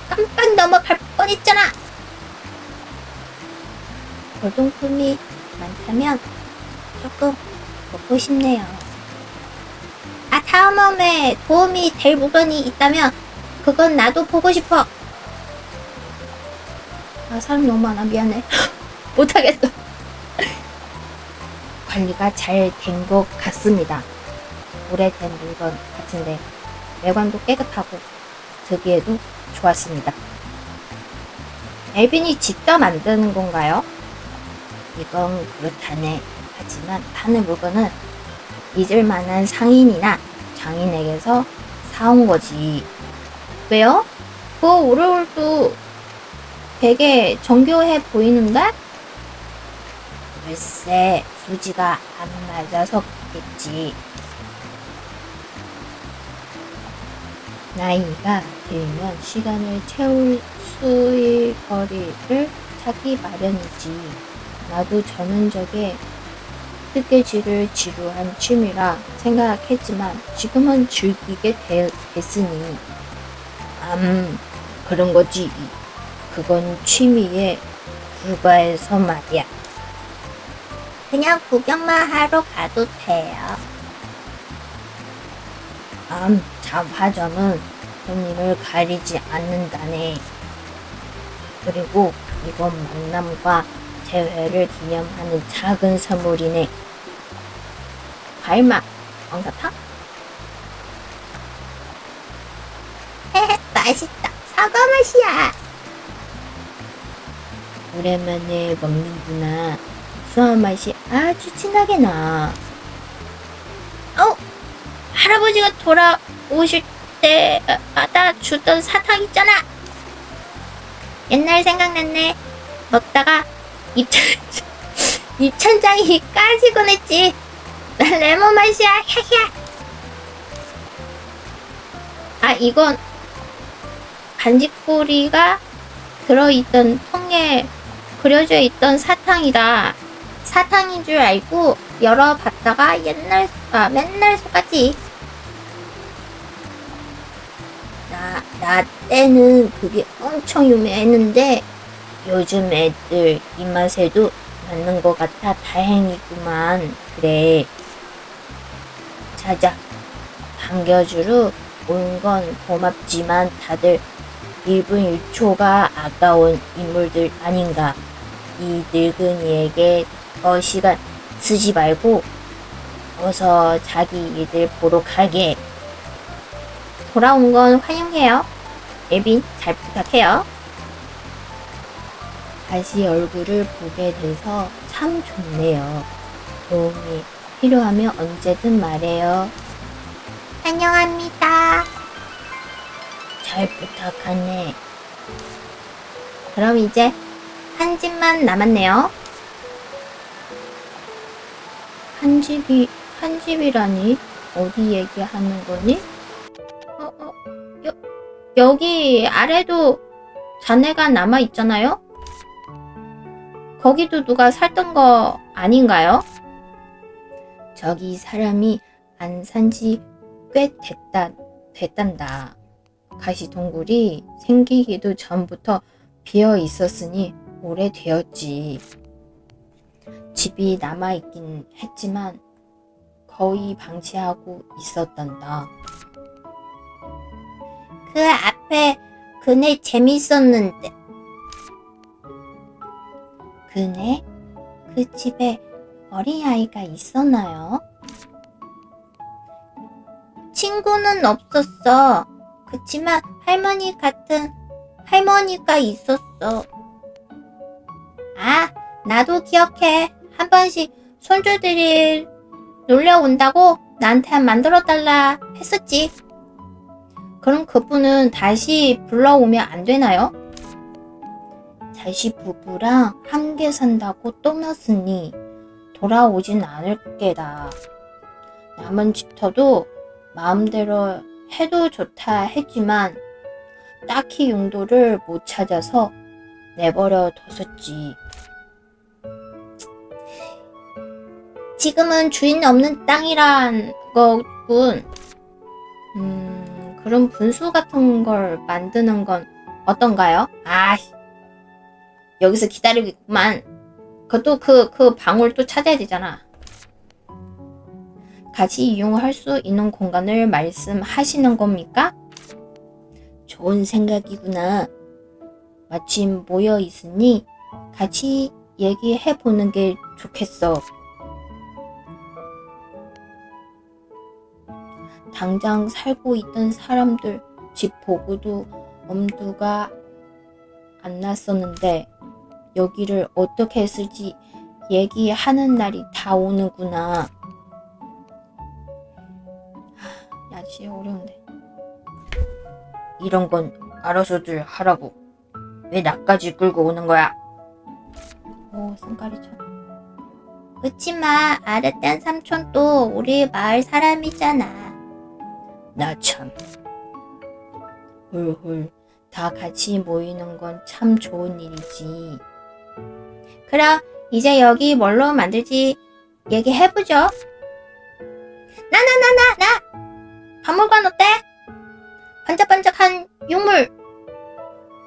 Speaker 1: 깜빡 넘어갈 뻔했잖아. 골동품이 많다면 조금 먹고 싶네요. 다음에 도움이 될 물건이 있다면 그건 나도 보고 싶어. 사람 너무 많아. 미안해. 못하겠어. 관리가 잘 된 것 같습니다. 오래된 물건 같은데 외관도 깨끗하고 듣기에도 좋았습니다. 엘빈이 직접 만드는 건가요? 이건 그렇다네. 하지만 파는 물건은 잊을만한 상인이나 장인에게서 사온 거지. 왜요? 그 오르골도 되게 정교해 보이는데? 글쎄, 수지가 안 맞아서 그렇겠지. 나이가 들면 시간을 채울 수일거리를 찾기 마련이지. 나도 전원적에 뜨개질을 지루한 취미라 생각했지만 지금은 즐기게 됐으니 그런 거지. 그건 취미에 불과해서 말이야. 그냥 구경만 하러 가도 돼요. 잡화점은 손님을 가리지 않는다네. 그리고 이번 만남과 재회를 기념하는 작은 선물이네. 과일맛 왕사탕? 맛있다. 사과 맛이야. 오랜만에 먹는구나. 수화 맛이 아주 진하게 나. 할아버지가 돌아오실 때마다 주던 사탕 있잖아. 옛날 생각났네. 먹다가 입천장이 까지곤 했지. 난 레몬 맛이야. 캬캬. 아, 이건 반지꼬리가 들어있던 통에 그려져 있던 사탕이다. 사탕인 줄 알고 열어봤다가 맨날 속았지. 나 때는 그게 엄청 유명했는데 요즘 애들 입맛에도 맞는 것 같아 다행이구만. 그래. 자자, 반겨주러 온 건 고맙지만 다들 1분 1초가 아까운 인물들 아닌가. 이 늙은이에게 더 시간 쓰지 말고 어서 자기 일들 보러 가게. 돌아온 건 환영해요. 에빈, 잘 부탁해요. 다시 얼굴을 보게 돼서 참 좋네요. 도움이 필요하면 언제든 말해요. 환영합니다. 잘 부탁하네. 그럼 이제 한 집만 남았네요. 한 집이라니? 어디 얘기하는 거니? 여기 아래도 잔해가 남아 있잖아요? 거기도 누가 살던 거 아닌가요? 저기 사람이 안 산지 꽤 됐단다. 가시동굴이 생기기도 전부터 비어 있었으니 오래되었지. 집이 남아있긴 했지만 거의 방치하고 있었단다. 그 앞에 그네 재밌었는데. 그네? 그 집에 어린아이가 있었나요? 친구는 없었어. 그치만 할머니 같은 할머니가 있었어. 아, 나도 기억해. 한 번씩 손주들이 놀려온다고 나한테 만들어달라 했었지. 그럼 그분은 다시 불러오면 안 되나요? 자식 부부랑 함께 산다고 떠났으니 돌아오진 않을 게다. 남은 집터도 마음대로 해도 좋다 했지만 딱히 용도를 못 찾아서 내버려 뒀었지. 지금은 주인 없는 땅이란 거군. 그럼 분수 같은 걸 만드는 건 어떤가요? 아, 여기서 기다리고 있구만. 그것도 그 방울 또 찾아야 되잖아. 같이 이용할 수 있는 공간을 말씀하시는 겁니까? 좋은 생각이구나. 마침 모여 있으니 같이 얘기해 보는 게 좋겠어. 당장 살고 있던 사람들 집 보고도 엄두가 안 났었는데 여기를 어떻게 쓸지 얘기하는 날이 다 오는구나. 야, 진짜 어려운데. 이런 건 알아서들 하라고. 왜 나까지 끌고 오는 거야? 오, 손가리처럼. 그치만 아랫단 삼촌도 우리 마을 사람이잖아. 나 참. 훌훌. 다 같이 모이는 건 참 좋은 일이지. 그럼 이제 여기 뭘로 만들지 얘기해보죠. 나! 박물관 어때? 반짝반짝한 유물.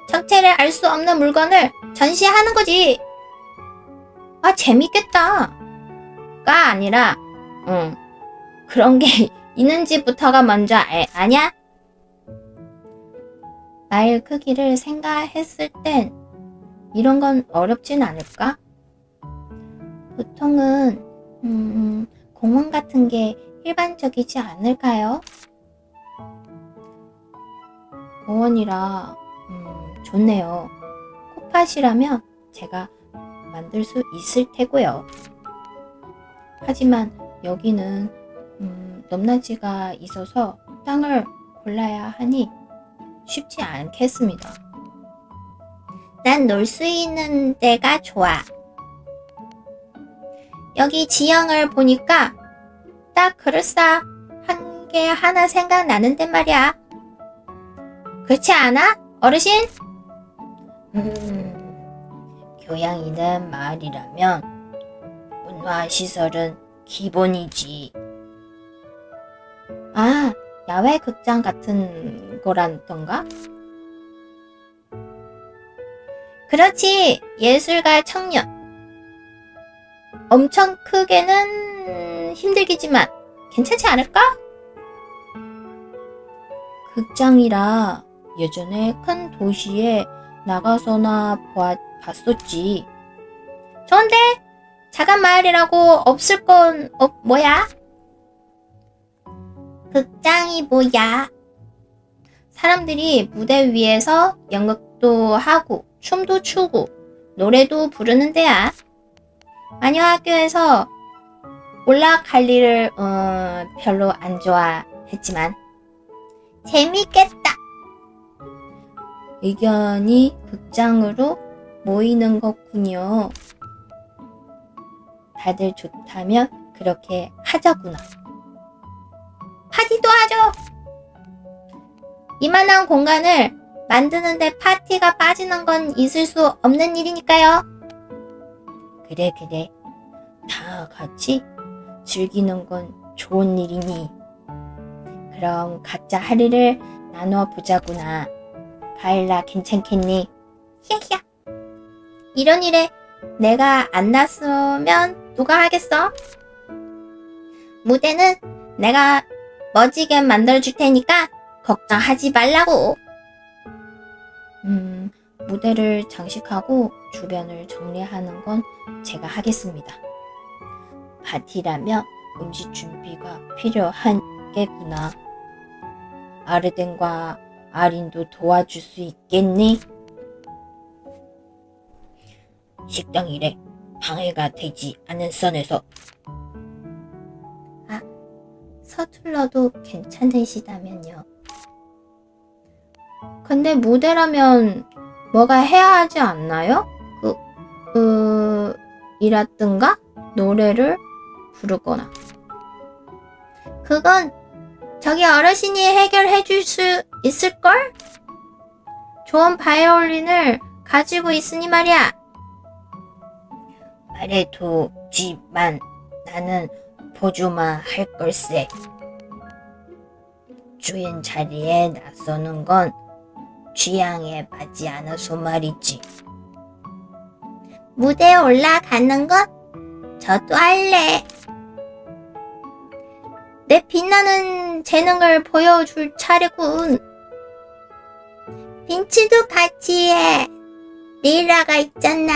Speaker 1: 정체를 알 수 없는 물건을 전시하는 거지. 아, 재밌겠다. 가 아니라 그런 게 있는지부터가 먼저 아냐? 마을 크기를 생각했을 땐 이런 건 어렵진 않을까? 보통은 공원 같은 게 일반적이지 않을까요? 공원이라 좋네요. 코팟이라면 제가 만들 수 있을 테고요. 하지만 여기는 넘나지가 있어서 땅을 골라야 하니 쉽지 않겠습니다. 난 놀 수 있는 데가 좋아. 여기 지형을 보니까 딱 그럴싸한 게 하나 생각나는데 말이야. 그렇지 않아? 어르신? 교양 있는 마을이라면 문화시설은 기본이지. 아, 야외 극장 같은 거란던가? 그렇지, 예술가 청년. 엄청 크게는 힘들겠지만 괜찮지 않을까? 극장이라 예전에 큰 도시에 나가서나 봤었지. 좋은데? 작은 마을이라고 없을 건 뭐야? 극장이 뭐야? 사람들이 무대 위에서 연극도 하고 춤도 추고 노래도 부르는 데야. 마녀 학교에서 올라갈 일을 별로 안 좋아했지만 재밌겠다. 의견이 극장으로 모이는 거군요. 다들 좋다면 그렇게 하자구나. 파티도 하죠. 이만한 공간을 만드는데 파티가 빠지는 건 있을 수 없는 일이니까요. 그래. 다 같이 즐기는 건 좋은 일이니. 그럼 각자 할 일을 나눠 보자구나. 바일라 괜찮겠니? 히야히야. 이런 일에 내가 안 났으면 누가 하겠어? 무대는 내가 멋지게 만들어줄 테니까 걱정하지 말라고. 무대를 장식하고 주변을 정리하는 건 제가 하겠습니다. 파티라면 음식 준비가 필요한 게구나. 아르덴과 아린도 도와줄 수 있겠니? 식당 일에 방해가 되지 않은 선에서. 아, 서툴러도 괜찮으시다면요. 근데 무대라면 뭐가 해야 하지 않나요? 이라든가 노래를 부르거나. 그건 저기 어르신이 해결해 줄 수 있을걸? 좋은 바이올린을 가지고 있으니 말이야. 말해두지만 나는 보조만 할 걸세. 주인 자리에 나서는 건 취향에 맞지 않아서 말이지. 무대에 올라가는 건 저도 할래. 내 빛나는 재능을 보여줄 차례군. 빈치도 같이 해. 리라가 있잖아.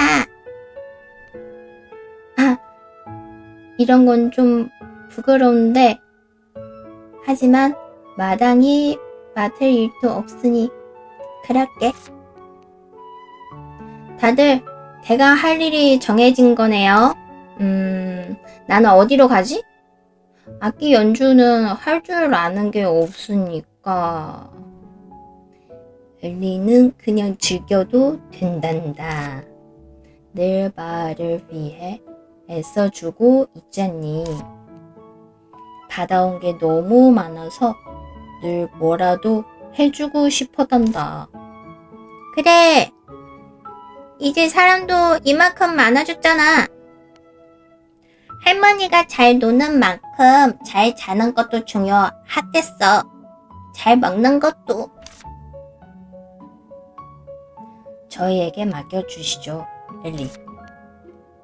Speaker 1: 아, 이런 건 좀 부끄러운데, 하지만 마당이 맡을 일도 없으니 그럴게. 다들 내가 할 일이 정해진 거네요. 나는 어디로 가지? 악기 연주는 할 줄 아는 게 없으니까. 엘리는 그냥 즐겨도 된단다. 늘 마을을 위해 애써주고 있잖니. 받아온 게 너무 많아서 늘 뭐라도 해주고 싶어단다. 그래. 이제 사람도 이만큼 많아졌잖아. 할머니가 잘 노는 만큼 잘 자는 것도 중요하댔어. 잘 먹는 것도. 저희에게 맡겨주시죠, 엘리.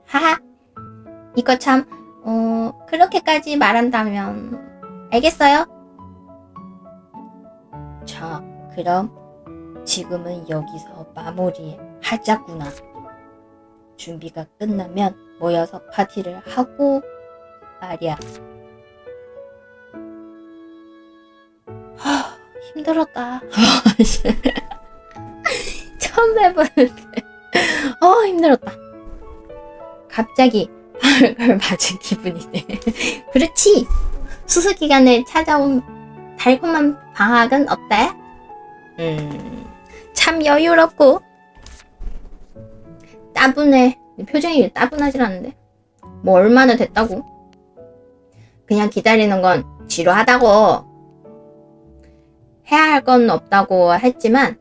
Speaker 1: 하하. 이거 참, 그렇게까지 말한다면 알겠어요? 자, 그럼 지금은 여기서 마무리하자꾸나. 준비가 끝나면 모여서 파티를 하고 말이야. 힘들었다. 처음 해보는데 힘들었다. 갑자기 발을 맞은 기분이네. 그렇지. 수술 기간에 찾아온 달콤한 방학은 어때? 참 여유롭고 따분해. 표정이 따분하진 않은데 뭐 얼마나 됐다고. 그냥 기다리는 건 지루하다고. 해야 할 건 없다고 했지만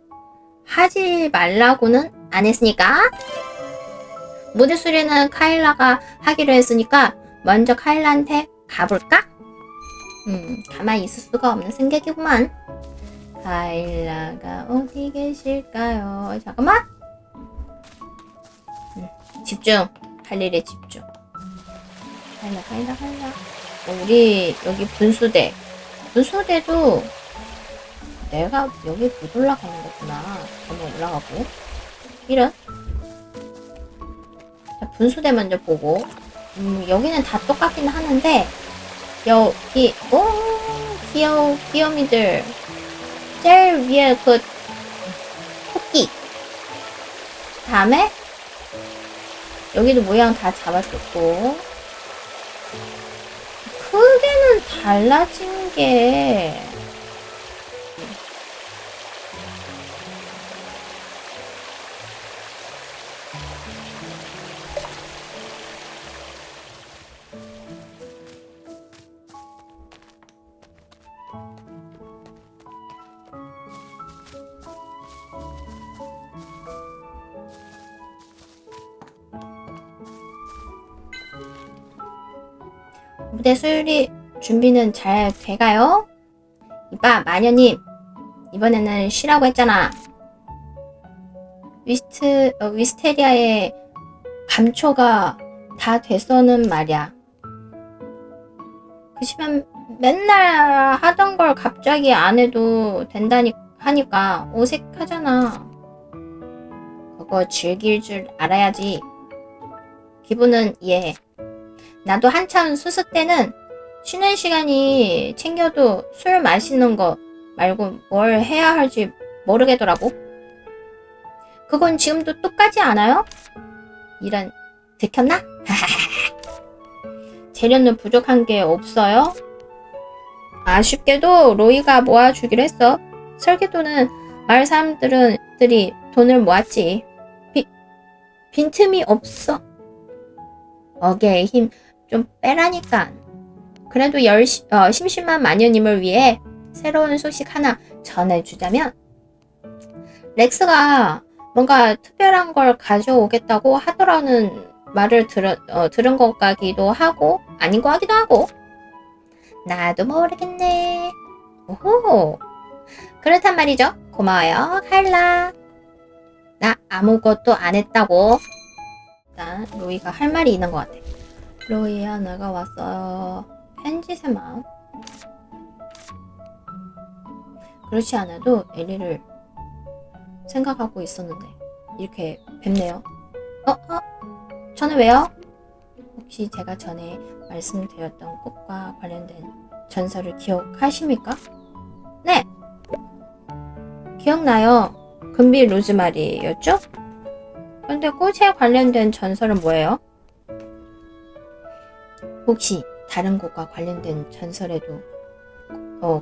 Speaker 1: 하지 말라고는 안 했으니까. 무대 수리는 카일라가 하기로 했으니까 먼저 카일라한테 가볼까? 가만히 있을 수가 없는 승객이구만. 카일라가 어디 계실까요? 잠깐만. 집중. 할 일에 집중. 카일라. 우리 여기 분수대도 내가 여기 못 올라가는 거구나. 한번 올라가고. 이런. 자, 분수대 먼저 보고. 여기는 다 똑같긴 하는데 여기 귀요미들 제일 위에 그 토끼. 다음에 여기도 모양 다 잡아줬고 크게는 달라진 게 무대 수리 준비는 잘 돼가요? 이봐 마녀님, 이번에는 쉬라고 했잖아. 위스테리아의 감초가 다 됐어는 말이야. 그치만 맨날 하던 걸 갑자기 안 해도 하니까 어색하잖아. 그거 즐길 줄 알아야지. 기분은 이해해. 나도 한참 수습 때는 쉬는 시간이 챙겨도 술 마시는 거 말고 뭘 해야 할지 모르겠더라고. 그건 지금도 똑같지 않아요? 이런, 들켰나? 재료는 부족한 게 없어요? 아쉽게도 로이가 모아주기로 했어. 설계도는 마을 사람들이 돈을 모았지. 빈틈이 없어. 어깨에 힘 좀 빼라니까. 그래도 심심한 마녀님을 위해 새로운 소식 하나 전해주자면 렉스가 뭔가 특별한 걸 가져오겠다고 하더라는 말을 들은 것 같기도 하고 아닌 것 같기도 하고. 나도 모르겠네. 오호. 그렇단 말이죠. 고마워요 카일라. 나 아무것도 안 했다고. 일단 로이가 할 말이 있는 것 같아. 로이야, 내가 왔어요. 편지새 마음. 그렇지 않아도 엘리를 생각하고 있었는데 이렇게 뵙네요. 저는 왜요? 혹시 제가 전에 말씀드렸던 꽃과 관련된 전설을 기억하십니까? 네! 기억나요. 금비 로즈마리였죠? 근데 꽃에 관련된 전설은 뭐예요? 혹시 다른 곳과 관련된 전설에도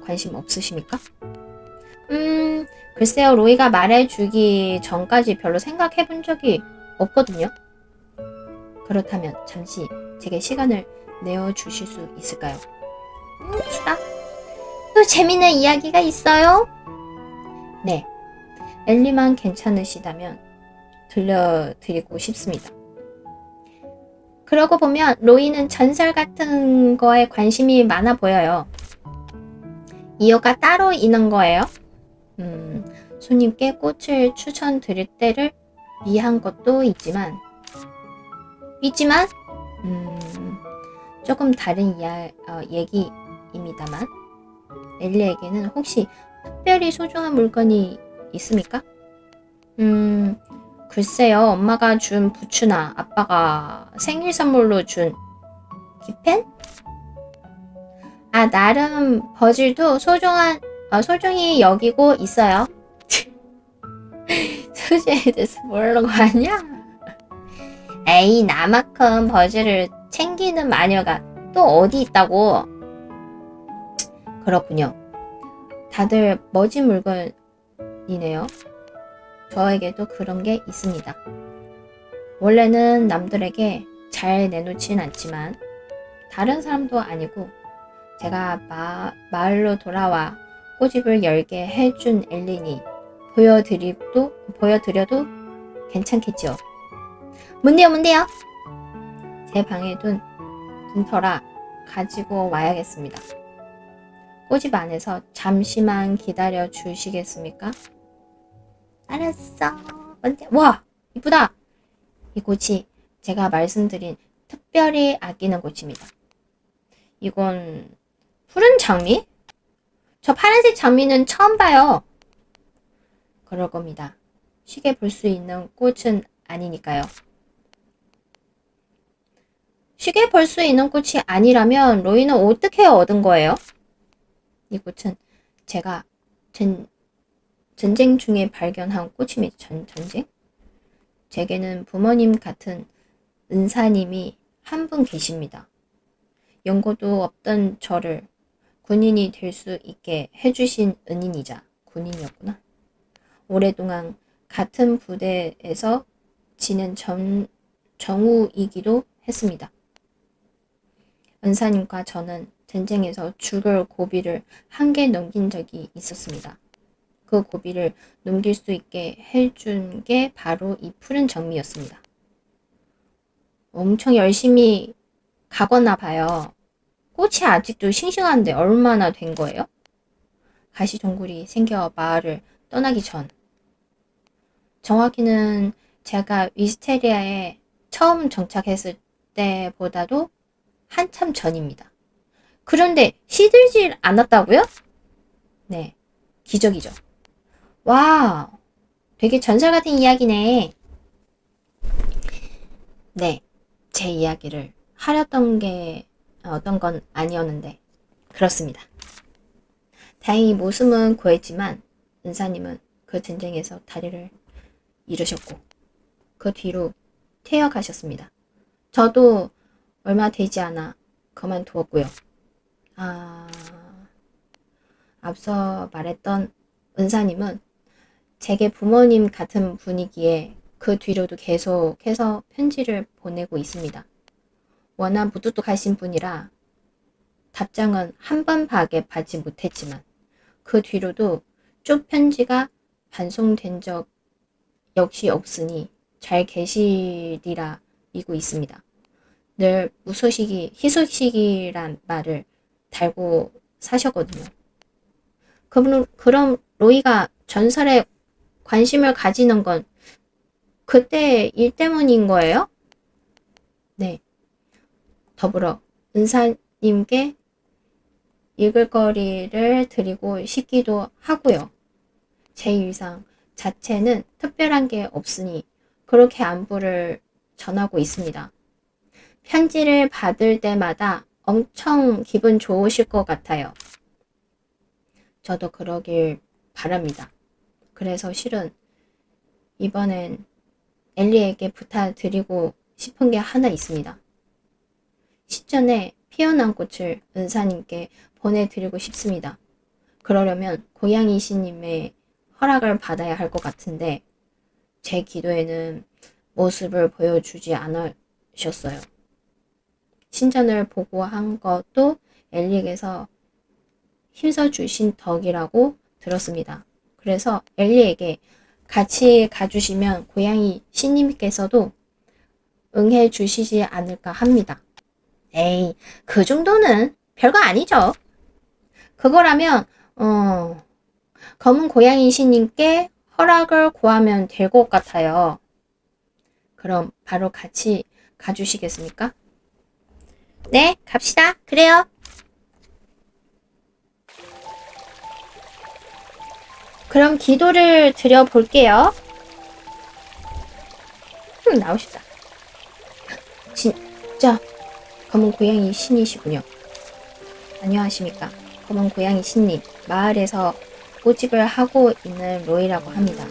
Speaker 1: 관심 없으십니까? 글쎄요. 로이가 말해주기 전까지 별로 생각해본 적이 없거든요. 그렇다면 잠시 제게 시간을 내어주실 수 있을까요? 수다. 또 재밌는 이야기가 있어요? 네. 엘리만 괜찮으시다면 들려드리고 싶습니다. 그러고 보면 로이는 전설 같은 거에 관심이 많아 보여요. 이유가 따로 있는 거예요. 손님께 꽃을 추천드릴 때를 위한 것도 있지만 조금 다른 얘기입니다만 엘리에게는 혹시 특별히 소중한 물건이 있습니까? 글쎄요. 엄마가 준 부츠나 아빠가 생일 선물로 준 키펜? 나름 버질도 소중히 여기고 있어요. 소중에 대해서 모르는 거 아니야? 에이, 나만큼 버질을 챙기는 마녀가 또 어디 있다고. 그렇군요. 다들 멋진 물건이네요. 저에게도 그런 게 있습니다. 원래는 남들에게 잘 내놓진 않지만 다른 사람도 아니고 제가 마을로 돌아와 꼬집을 열게 해준 엘린이 보여드려도 괜찮겠죠. 뭔데요? 제 방에 둔 터라 가지고 와야겠습니다. 꼬집 안에서 잠시만 기다려 주시겠습니까? 알았어. 뭔데? 와, 이쁘다. 이 꽃이 제가 말씀드린 특별히 아끼는 꽃입니다. 이건 푸른 장미? 저 파란색 장미는 처음 봐요. 그럴 겁니다. 쉽게 볼 수 있는 꽃은 아니니까요. 쉽게 볼 수 있는 꽃이 아니라면 로이는 어떻게 얻은 거예요? 이 꽃은 제가 전쟁 중에 발견한 꽃입니다. 전쟁? 제게는 부모님 같은 은사님이 한 분 계십니다. 연고도 없던 저를 군인이 될 수 있게 해주신 은인이자 군인이었구나. 오랫동안 같은 부대에서 지낸 정우이기도 했습니다. 은사님과 저는 전쟁에서 죽을 고비를 한 개 넘긴 적이 있었습니다. 그 고비를 넘길 수 있게 해준 게 바로 이 푸른 장미였습니다. 엄청 열심히 가거나 봐요. 꽃이 아직도 싱싱한데 얼마나 된 거예요? 가시동굴이 생겨 마을을 떠나기 전. 정확히는 제가 위스테리아에 처음 정착했을 때보다도 한참 전입니다. 그런데 시들질 않았다고요? 네, 기적이죠. 와, 되게 전설 같은 이야기네. 네, 제 이야기를 하렸던 게 어떤 건 아니었는데 그렇습니다. 다행히 목숨은 구했지만 은사님은 그 전쟁에서 다리를 잃으셨고 그 뒤로 퇴역하셨습니다. 저도 얼마 되지 않아 그만두었고요. 앞서 말했던 은사님은 제게 부모님 같은 분이기에 그 뒤로도 계속해서 편지를 보내고 있습니다. 워낙 무뚝뚝하신 분이라 답장은 한 번밖에 받지 못했지만 그 뒤로도 쭉 편지가 반송된 적 역시 없으니 잘 계시리라 믿고 있습니다. 늘 희소식이란 말을 달고 사셨거든요. 그럼 로이가 전설에 관심을 가지는 건 그때 일 때문인 거예요? 네. 더불어 은사님께 읽을거리를 드리고 싶기도 하고요. 제 위상 자체는 특별한 게 없으니 그렇게 안부를 전하고 있습니다. 편지를 받을 때마다 엄청 기분 좋으실 것 같아요. 저도 그러길 바랍니다. 그래서 실은 이번엔 엘리에게 부탁드리고 싶은 게 하나 있습니다. 시전에 피어난 꽃을 은사님께 보내드리고 싶습니다. 그러려면 고양이 신님의 허락을 받아야 할 것 같은데 제 기도에는 모습을 보여주지 않으셨어요. 신전을 보고한 것도 엘리에게서 힘써주신 덕이라고 들었습니다. 그래서 엘리에게 같이 가주시면 고양이 신님께서도 응해 주시지 않을까 합니다. 에이, 그 정도는 별거 아니죠. 그거라면 검은 고양이 신님께 허락을 구하면 될 것 같아요. 그럼 바로 같이 가주시겠습니까? 네, 갑시다. 그래요. 그럼 기도를 드려볼게요. 나오시다. 진짜 검은 고양이 신이시군요. 안녕하십니까. 검은 고양이 신님, 마을에서 꼬집을 하고 있는 로이라고 합니다.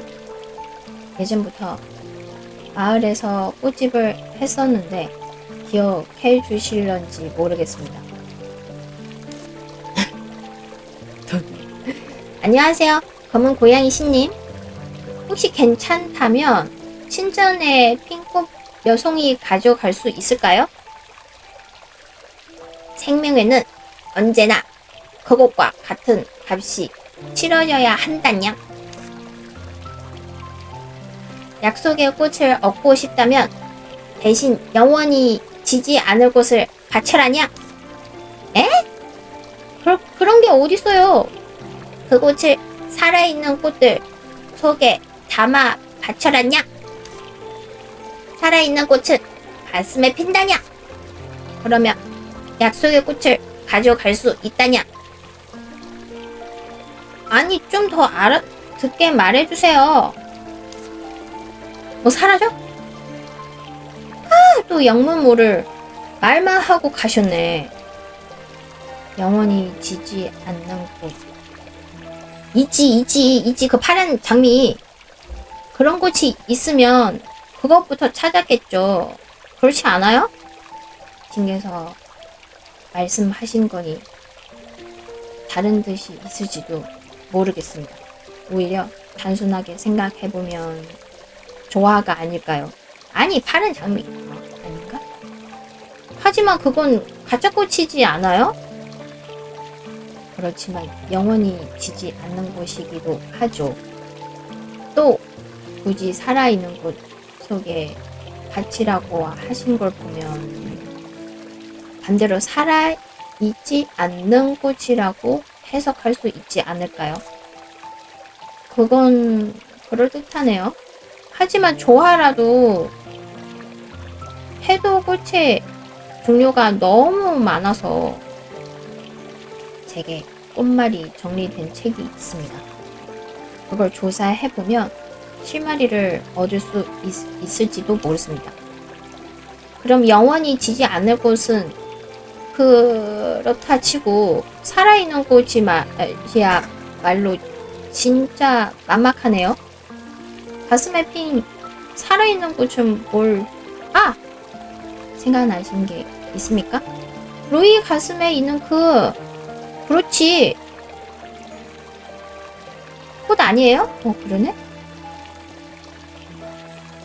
Speaker 1: 예전부터 마을에서 꼬집을 했었는데 기억해 주실런지 모르겠습니다. 안녕하세요. 검은 고양이 신님. 혹시 괜찮다면 신전의 핑꽃 여송이 가져갈 수 있을까요? 생명에는 언제나 그것과 같은 값이 치러져야 한다냥. 약속의 꽃을 얻고 싶다면 대신 영원히 지지 않을 곳을 바쳐라냥. 에? 그런 게 어딨어요. 그 꽃을 살아있는 꽃들 속에 담아 바쳐라냥. 살아있는 꽃은 가슴에 핀다냥. 그러면 약속의 꽃을 가져갈 수 있다냥. 아니, 좀 더 알아듣게 말해주세요. 뭐 사라져? 또 영문모를 말만 하고 가셨네. 영원히 지지 않는 곳. 있지. 그 파란 장미. 그런 곳이 있으면 그것부터 찾았겠죠. 그렇지 않아요? 징계서 말씀하신 거니 다른 뜻이 있을지도 모르겠습니다. 오히려 단순하게 생각해보면 조화가 아닐까요? 아니, 파란 장미. 아닌가? 하지만 그건 가짜꽃이지 않아요? 그렇지만 영원히 지지 않는 곳이기도 하죠. 또 굳이 살아있는 곳 속에 가치라고 하신 걸 보면 반대로 살아있지 않는 곳이라고 해석할 수 있지 않을까요? 그건 그럴듯하네요. 하지만 조화라도 해도꽃의 종류가 너무 많아서 제게 꽃말이 정리된 책이 있습니다. 그걸 조사해보면 실마리를 얻을 수 있을지도 모르겠습니다. 그럼 영원히 지지 않을 곳은 그렇다 치고 살아있는 꽃이야말로 진짜 막막하네요. 가슴에 핀 살아있는 꽃은 생각나신 게 있습니까? 로이 가슴에 있는 그렇지. 꽃 아니에요? 그러네?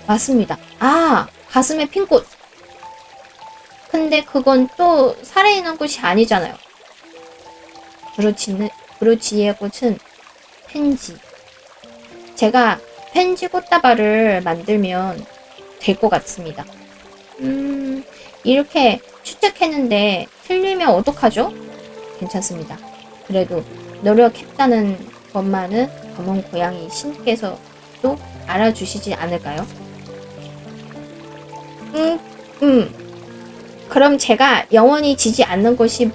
Speaker 1: 맞습니다. 가슴에 핀 꽃. 근데 그건 또 살아있는 꽃이 아니잖아요. 브로치의 꽃은 펜지. 제가 펜지 꽃다발을 만들면 될 것 같습니다. 이렇게 추측했는데 틀리면 어떡하죠? 괜찮습니다. 그래도 노력했다는 것만은 검은 고양이 신께서 또 알아주시지 않을까요? 그럼 제가 영원히 지지 않는 것이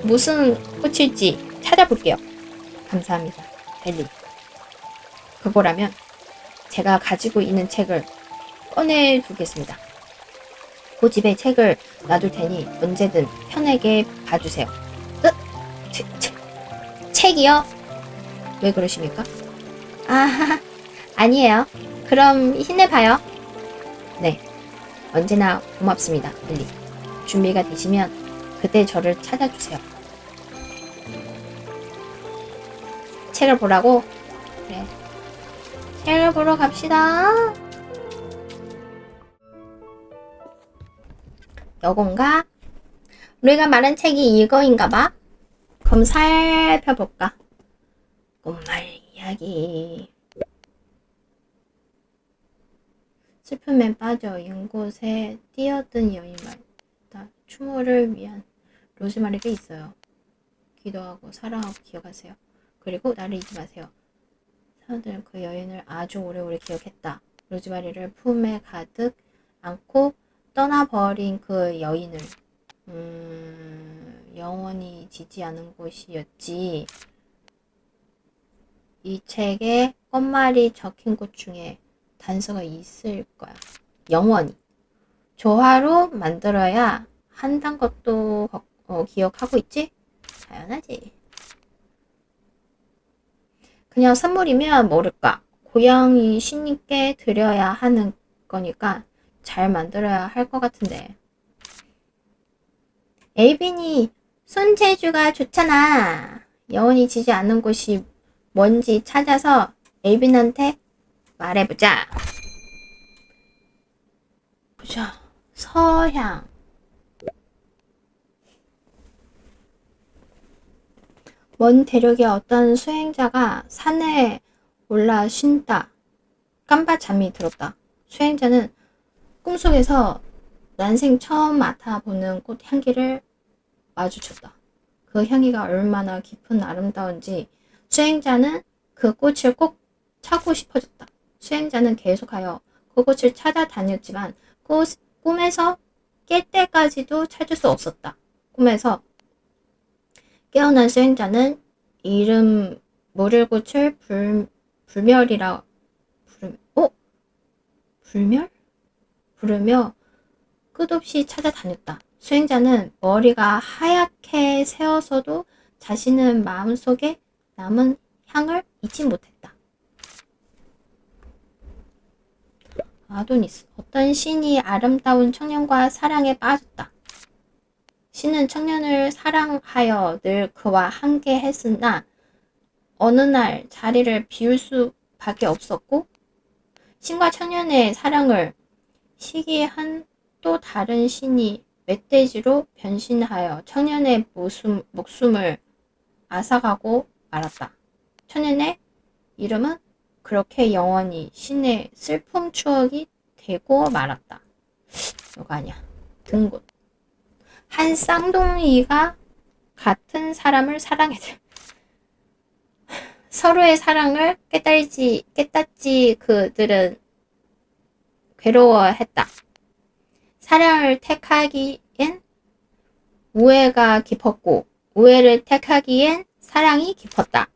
Speaker 1: 무슨 꽃일지 찾아볼게요. 감사합니다. 벨리. 그거라면 제가 가지고 있는 책을 꺼내두겠습니다. 고집에 책을 놔둘 테니 언제든 편하게 봐주세요. 책이요? 왜 그러십니까? 아니에요. 그럼 힘내봐요. 네, 언제나 고맙습니다, 벨리. 준비가 되시면 그때 저를 찾아주세요. 책을 보라고? 그래. 책을 보러 갑시다. 요건가? 우리가 말한 책이 이거인가봐. 그럼 살펴볼까? 꽃말 이야기. 슬픔에 빠져 연곳에 뛰어든 여인 말다. 추모를 위한 로즈마리가 있어요. 기도하고 사랑하고 기억하세요. 그리고 나를 잊지 마세요. 사람들은 그 여인을 아주 오래오래 기억했다. 로즈마리를 품에 가득 안고 떠나버린 그 여인을 영원히 지지 않은 곳이었지. 이 책에 꽃말이 적힌 곳 중에 단서가 있을 거야. 영원히. 조화로 만들어야 한단 것도 기억하고 있지? 당연하지. 그냥 선물이면 모를까. 고양이 신님께 드려야 하는 거니까 잘 만들어야 할 것 같은데. 에이빈이 손재주가 좋잖아. 영원히 지지 않는 곳이 뭔지 찾아서 에이빈한테 말해보자. 보자. 서향. 먼 대륙의 어떤 수행자가 산에 올라 쉰다. 깜박 잠이 들었다. 수행자는 꿈속에서 난생 처음 맡아보는 꽃 향기를 마주쳤다. 그 향기가 얼마나 깊은 아름다운지 수행자는 그 꽃을 꼭 찾고 싶어졌다. 수행자는 계속하여 그 꽃을 찾아다녔지만 꿈에서 깰 때까지도 찾을 수 없었다. 꿈에서 깨어난 수행자는 이름 모를 꽃을 불멸이라 부르며 끝없이 찾아다녔다. 수행자는 머리가 하얗게 새어서도 자신은 마음속에 남은 향을 잊지 못했다. 아도니스. 어떤 신이 아름다운 청년과 사랑에 빠졌다. 신은 청년을 사랑하여 늘 그와 함께 했으나 어느 날 자리를 비울 수밖에 없었고 신과 청년의 사랑을 시기한 또 다른 신이 멧돼지로 변신하여 청년의 목숨을 앗아가고 말았다. 청년의 이름은 그렇게 영원히 신의 슬픔 추억이 되고 말았다. 이거 아니야. 등굣. 한 쌍둥이가 같은 사람을 사랑했다. 서로의 사랑을 깨닫지 그들은 괴로워했다. 사랑을 택하기엔 우애가 깊었고 우애를 택하기엔 사랑이 깊었다.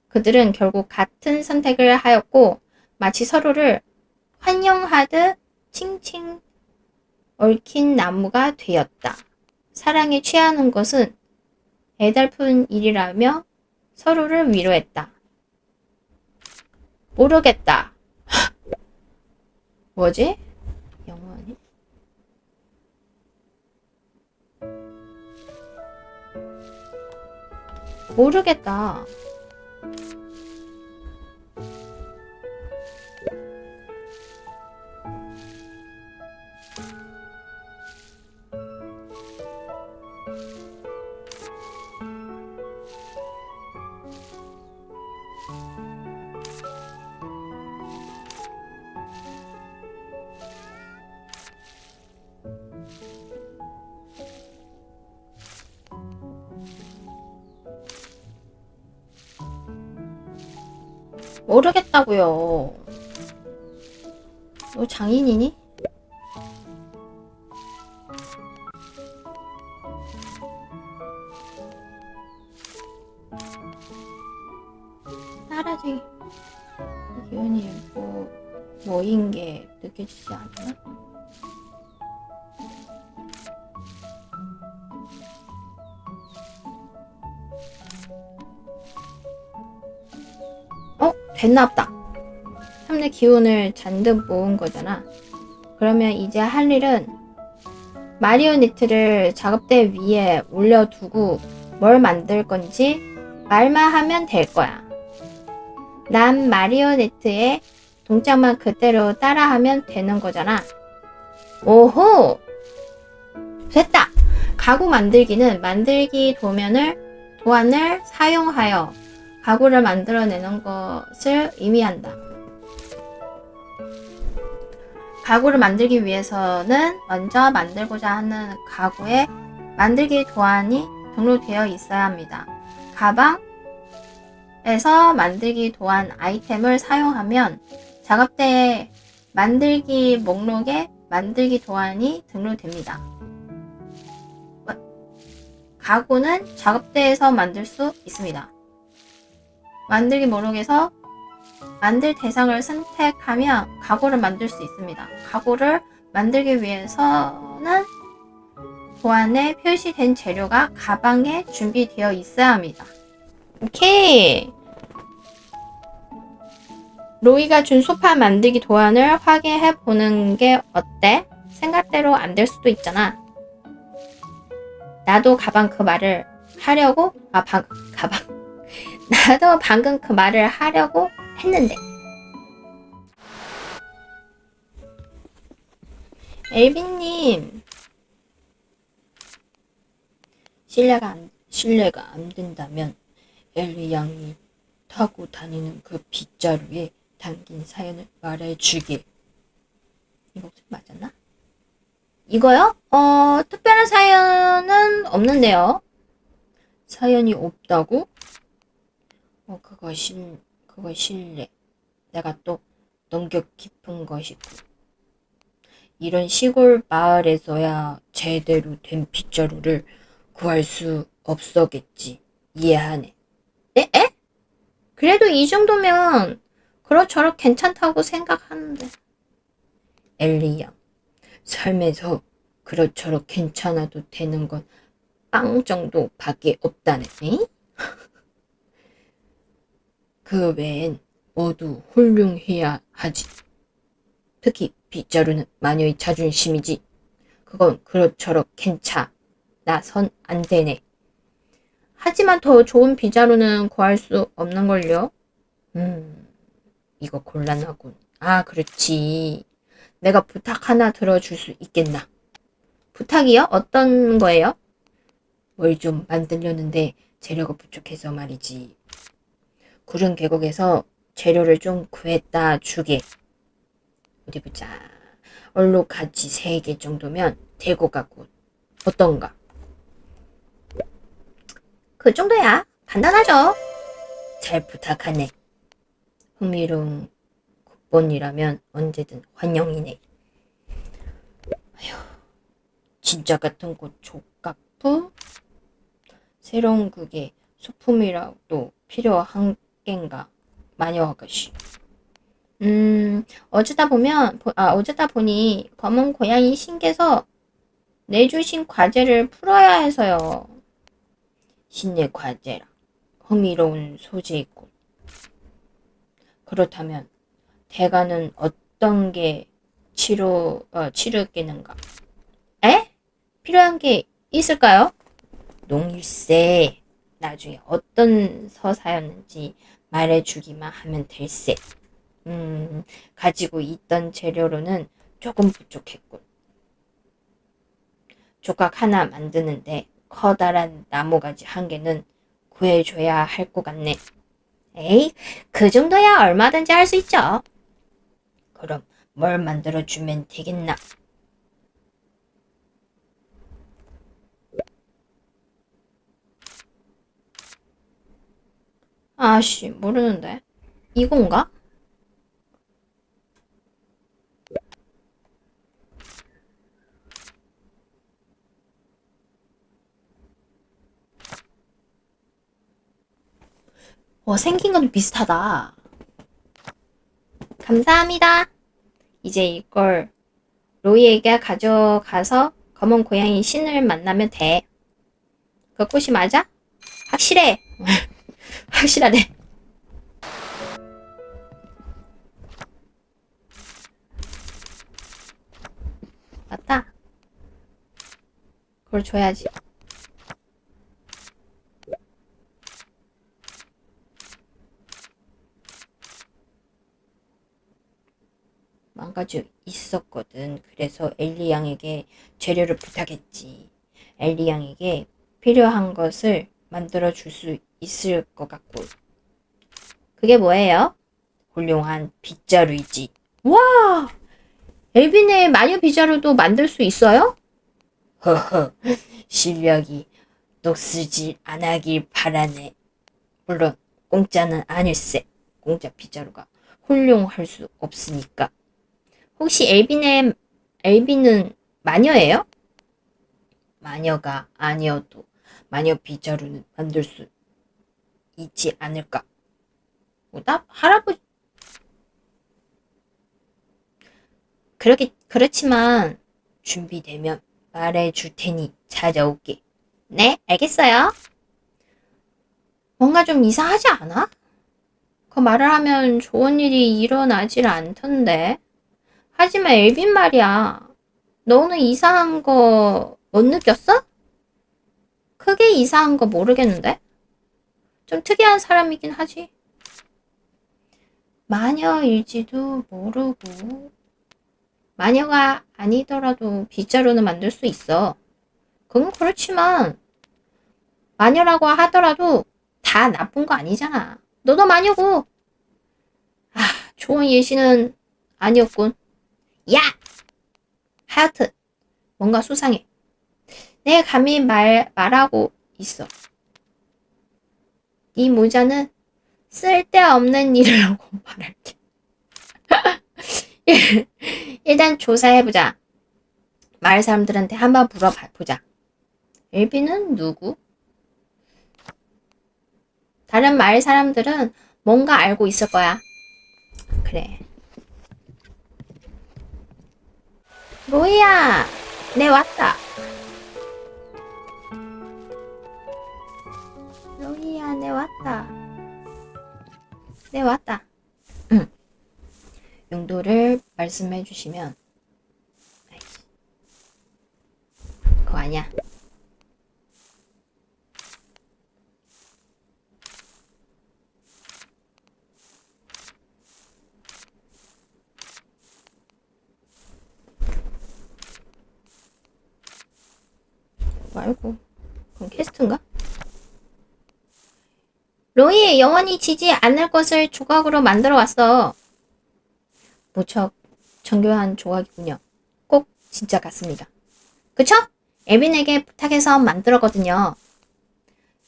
Speaker 1: 그들은 결국 같은 선택을 하였고 마치 서로를 환영하듯 칭칭 얽힌 나무가 되었다. 사랑에 취하는 것은 애달픈 일이라며 서로를 위로했다. 모르겠다. 뭐지? 영원히? 모르겠다. 모르겠다고요. 너 장인이니? 따라쟁이 기운이 뭐인 게 느껴지지 않나? 됐나보다. 삼내 기운을 잔뜩 모은 거잖아. 그러면 이제 할 일은 마리오네트를 작업대 위에 올려두고 뭘 만들 건지 말만 하면 될 거야. 난 마리오네트의 동작만 그대로 따라하면 되는 거잖아. 오호! 됐다! 가구 만들기는 만들기 도안을 사용하여 가구를 만들어내는 것을 의미한다. 가구를 만들기 위해서는 먼저 만들고자 하는 가구에 만들기 도안이 등록되어 있어야 합니다. 가방에서 만들기 도안 아이템을 사용하면 작업대의 만들기 목록에 만들기 도안이 등록됩니다. 가구는 작업대에서 만들 수 있습니다. 만들기 목록에서 만들 대상을 선택하면 가구를 만들 수 있습니다. 가구를 만들기 위해서는 도안에 표시된 재료가 가방에 준비되어 있어야 합니다. 오케이! 로이가 준 소파 만들기 도안을 확인해 보는 게 어때? 생각대로 안 될 수도 있잖아. 나도 가방 그 말을 하려고 가방 나도 방금 그 말을 하려고 했는데. 엘빈님, 실례가 안 된다면 엘리 양이 타고 다니는 그 빗자루에 담긴 사연을 말해주게. 이 목소리 맞았나? 이거요? 특별한 사연은 없는데요. 사연이 없다고? 그거 실례. 내가 또 넘겨 깊은 것이고. 이런 시골 마을에서야 제대로 된 빗자루를 구할 수 없었겠지. 이해하네. 에? 그래도 이 정도면 그럭저럭 괜찮다고 생각하는데. 엘리 양, 삶에서 그럭저럭 괜찮아도 되는 건 빵 정도밖에 없다네. 그 외엔 모두 훌륭해야 하지. 특히 빗자루는 마녀의 자존심이지. 그건 그럭저럭 나선 안 되네. 하지만 더 좋은 빗자루는 구할 수 없는걸요? 이거 곤란하군. 아, 그렇지. 내가 부탁 하나 들어줄 수 있겠나? 부탁이요? 어떤 거예요? 뭘 좀 만들려는데 재료가 부족해서 말이지. 구른 계곡에서 재료를 좀 구했다 주게. 어디 보자. 얼룩가지 3개 정도면 되고 가고. 어떤가? 그 정도야. 간단하죠? 잘 부탁하네. 흥미로운 국본이라면 언제든 환영이네. 아휴, 진짜 같은 곳 족각부? 새로운 그게 소품이라도 필요한 겐가? 마녀 아가씨. 어쩌다 보니 검은 고양이 신께서 내주신 과제를 풀어야 해서요. 신의 과제라. 흥미로운 소재이고. 그렇다면 대가는 어떤 게 치르겠는가? 에? 필요한 게 있을까요? 농일세. 나중에 어떤 서사였는지 말해주기만 하면 될세. 가지고 있던 재료로는 조금 부족했군. 조각 하나 만드는데 커다란 나무가지 1개는 구해줘야 할 것 같네. 에이, 그 정도야 얼마든지 할 수 있죠. 그럼 뭘 만들어주면 되겠나? 아씨, 모르는데. 이건가? 생긴 건 비슷하다. 감사합니다. 이제 이걸 로이에게 가져가서 검은 고양이 신을 만나면 돼. 그 꽃이 맞아? 확실해. 확실하네. 맞다. 그걸 줘야지. 망가져 있었거든. 그래서 엘리 양에게 재료를 부탁했지. 엘리 양에게 필요한 것을 만들어 줄 수 있을 것 같고. 그게 뭐예요? 훌륭한 빗자루이지. 와! 엘빈의 마녀 빗자루도 만들 수 있어요? 허허, 실력이 녹슬지 안 하길 바라네. 물론 공짜는 아닐세. 공짜 빗자루가 훌륭할 수 없으니까. 혹시 엘빈은 마녀예요? 마녀가 아니어도 마녀 빗자루는 만들 수 있지 않을까? 나 할아버지 그렇지만 준비되면 말해줄 테니 찾아올게. 네, 알겠어요. 뭔가 좀 이상하지 않아? 그 말을 하면 좋은 일이 일어나질 않던데. 하지만 엘빈 말이야. 너는 이상한 거 못 느꼈어? 크게 이상한 거 모르겠는데? 좀 특이한 사람이긴 하지. 마녀일지도 모르고 마녀가 아니더라도 빗자루는 만들 수 있어. 그건 그렇지만 마녀라고 하더라도 다 나쁜 거 아니잖아. 너도 마녀고. 아, 좋은 예시는 아니었군. 야! 하여튼 뭔가 수상해. 내 감히 말하고 있어. 네 모자는 쓸데없는 일이라고 말할게. 일단 조사해보자. 마을 사람들한테 한번 물어보자. 엘비는 누구? 다른 마을 사람들은 뭔가 알고 있을 거야. 그래. 로이야, 내 왔다. 로이야, 내 왔다. 내 왔다. 응. 용도를 말씀해 주시면. 아이씨. 그거 아니야. 말고. 그건 퀘스트인가? 로이, 영원히 지지 않을 것을 조각으로 만들어 왔어. 무척 정교한 조각이군요. 꼭 진짜 같습니다. 그쵸? 에빈에게 부탁해서 만들었거든요.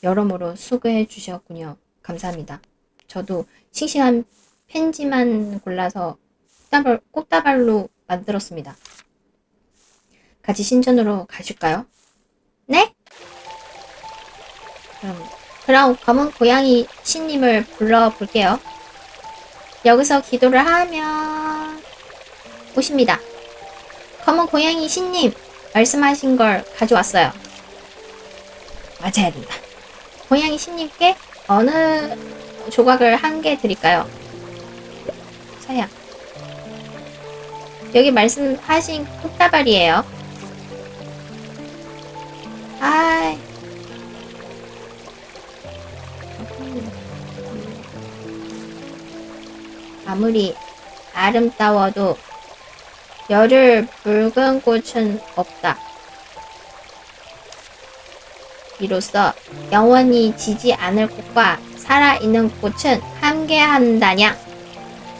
Speaker 1: 여러모로 수고해 주셨군요. 감사합니다. 저도 싱싱한 펜지만 골라서 꽃다발로 만들었습니다. 같이 신전으로 가실까요? 네? 그럼 검은 고양이 신님을 불러볼게요. 여기서 기도를 하면 오십니다. 검은 고양이 신님, 말씀하신 걸 가져왔어요. 맞아야 된다. 고양이 신님께 어느 조각을 한 개 드릴까요? 서양. 여기 말씀하신 꽃다발이에요. 아이. 아무리 아름다워도 열을 붉은 꽃은 없다. 이로써 영원히 지지 않을 꽃과 살아있는 꽃은 함께한다냐.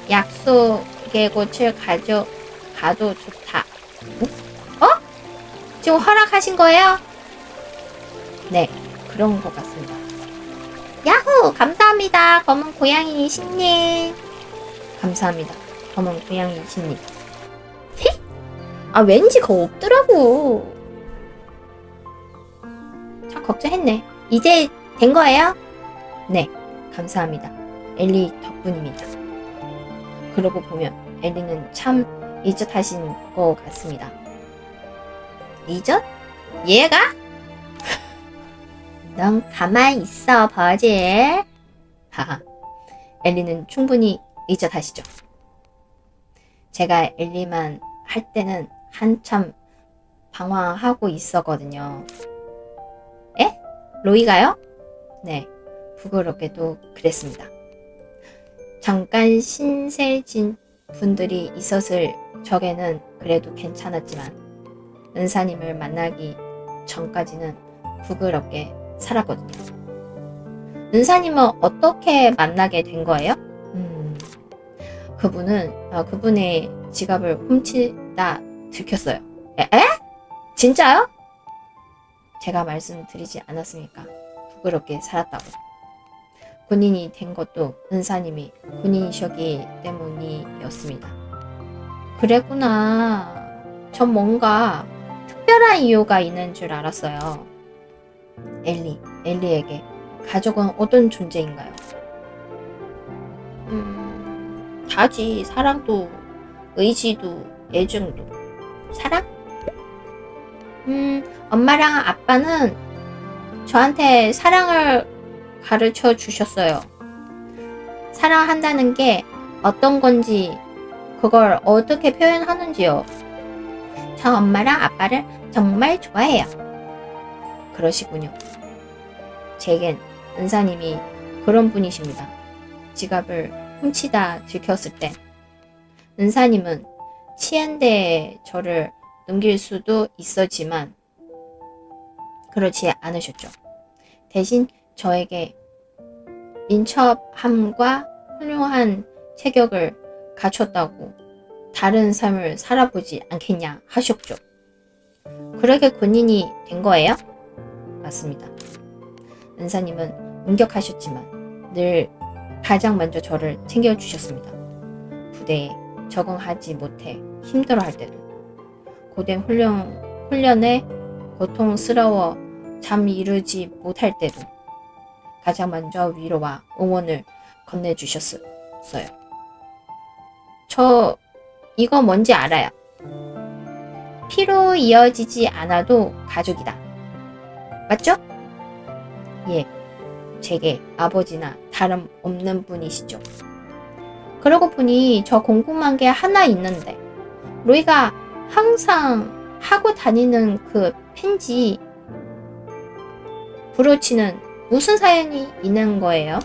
Speaker 1: 약속의 꽃을 가져가도 좋다. 어? 지금 허락하신 거예요? 네, 그런 것 같습니다. 야호! 감사합니다. 검은 고양이 신님. 감사합니다. 검은 고양이 신님. 아, 왠지 그거 없더라고. 참 걱정했네. 이제 된 거예요? 네, 감사합니다. 엘리 덕분입니다. 그러고 보면 엘리는 참 리젓하신 것 같습니다. 리젓? 얘가? 넌 가만히 있어, 버질. 하하, 엘리는 충분히 리젓하시죠. 제가 엘리만 할 때는 한참 방황하고 있었거든요. 에? 로이가요? 네, 부끄럽게도 그랬습니다. 잠깐 신세진 분들이 있었을 적에는 그래도 괜찮았지만 은사님을 만나기 전까지는 부끄럽게 살았거든요. 은사님은 어떻게 만나게 된 거예요? 그분의 지갑을 훔치다 들켰어요. 에? 진짜요? 제가 말씀드리지 않았습니까? 부끄럽게 살았다고. 군인이 된 것도 은사님이 군인이셨기 때문이었습니다. 그랬구나. 전 뭔가 특별한 이유가 있는 줄 알았어요. 엘리에게 가족은 어떤 존재인가요? 다지. 사랑도, 의지도, 애증도. 사랑? 엄마랑 아빠는 저한테 사랑을 가르쳐 주셨어요. 사랑한다는 게 어떤 건지, 그걸 어떻게 표현하는지요. 저 엄마랑 아빠를 정말 좋아해요. 그러시군요. 제겐 은사님이 그런 분이십니다. 지갑을 훔치다 들켰을 때 은사님은 치안대에 저를 넘길 수도 있었지만 그렇지 않으셨죠. 대신 저에게 인첩함과 훌륭한 체격을 갖췄다고 다른 삶을 살아보지 않겠냐 하셨죠. 그러게 군인이 된 거예요? 맞습니다. 은사님은 엄격하셨지만 늘 가장 먼저 저를 챙겨주셨습니다. 부대에 적응하지 못해 힘들어할 때도, 고된 훈련에 고통스러워 잠 이루지 못할 때도 가장 먼저 위로와 응원을 건네주셨어요. 저 이거 뭔지 알아요. 피로 이어지지 않아도 가족이다. 맞죠? 예, 제게 아버지나 다름없는 분이시죠. 그러고 보니 저 궁금한 게 하나 있는데, 로이가 항상 하고 다니는 그 펜지 브로치는 무슨 사연이 있는 거예요?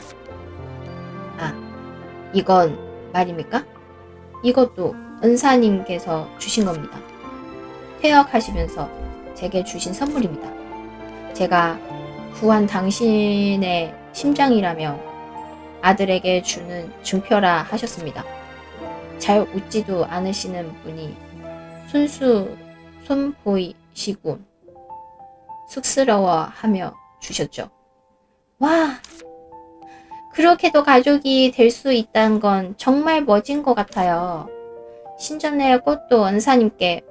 Speaker 1: 아, 이건 말입니까? 이것도 은사님께서 주신 겁니다. 퇴역하시면서 제게 주신 선물입니다. 제가 구한 당신의 심장이라며 아들에게 주는 증표라 하셨습니다. 잘 웃지도 않으시는 분이 순수 손보이시고 쑥스러워하며 주셨죠. 와, 그렇게도 가족이 될 수 있다는 건 정말 멋진 것 같아요. 신전의 꽃도 은사님께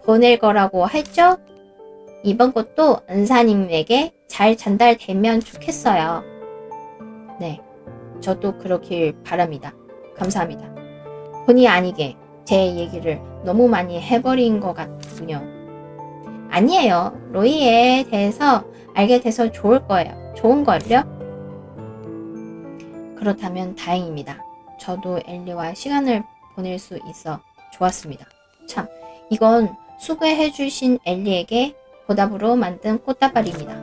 Speaker 1: 보낼 거라고 했죠? 이번 꽃도 은사님에게 잘 전달되면 좋겠어요. 네, 저도 그렇길 바랍니다. 감사합니다. 본의 아니게 제 얘기를 너무 많이 해버린 것 같군요. 아니에요. 로이에 대해서 알게 돼서 좋은걸요? 그렇다면 다행입니다. 저도 엘리와 시간을 보낼 수 있어 좋았습니다. 참, 이건 수고해주신 엘리에게 보답으로 만든 꽃다발입니다.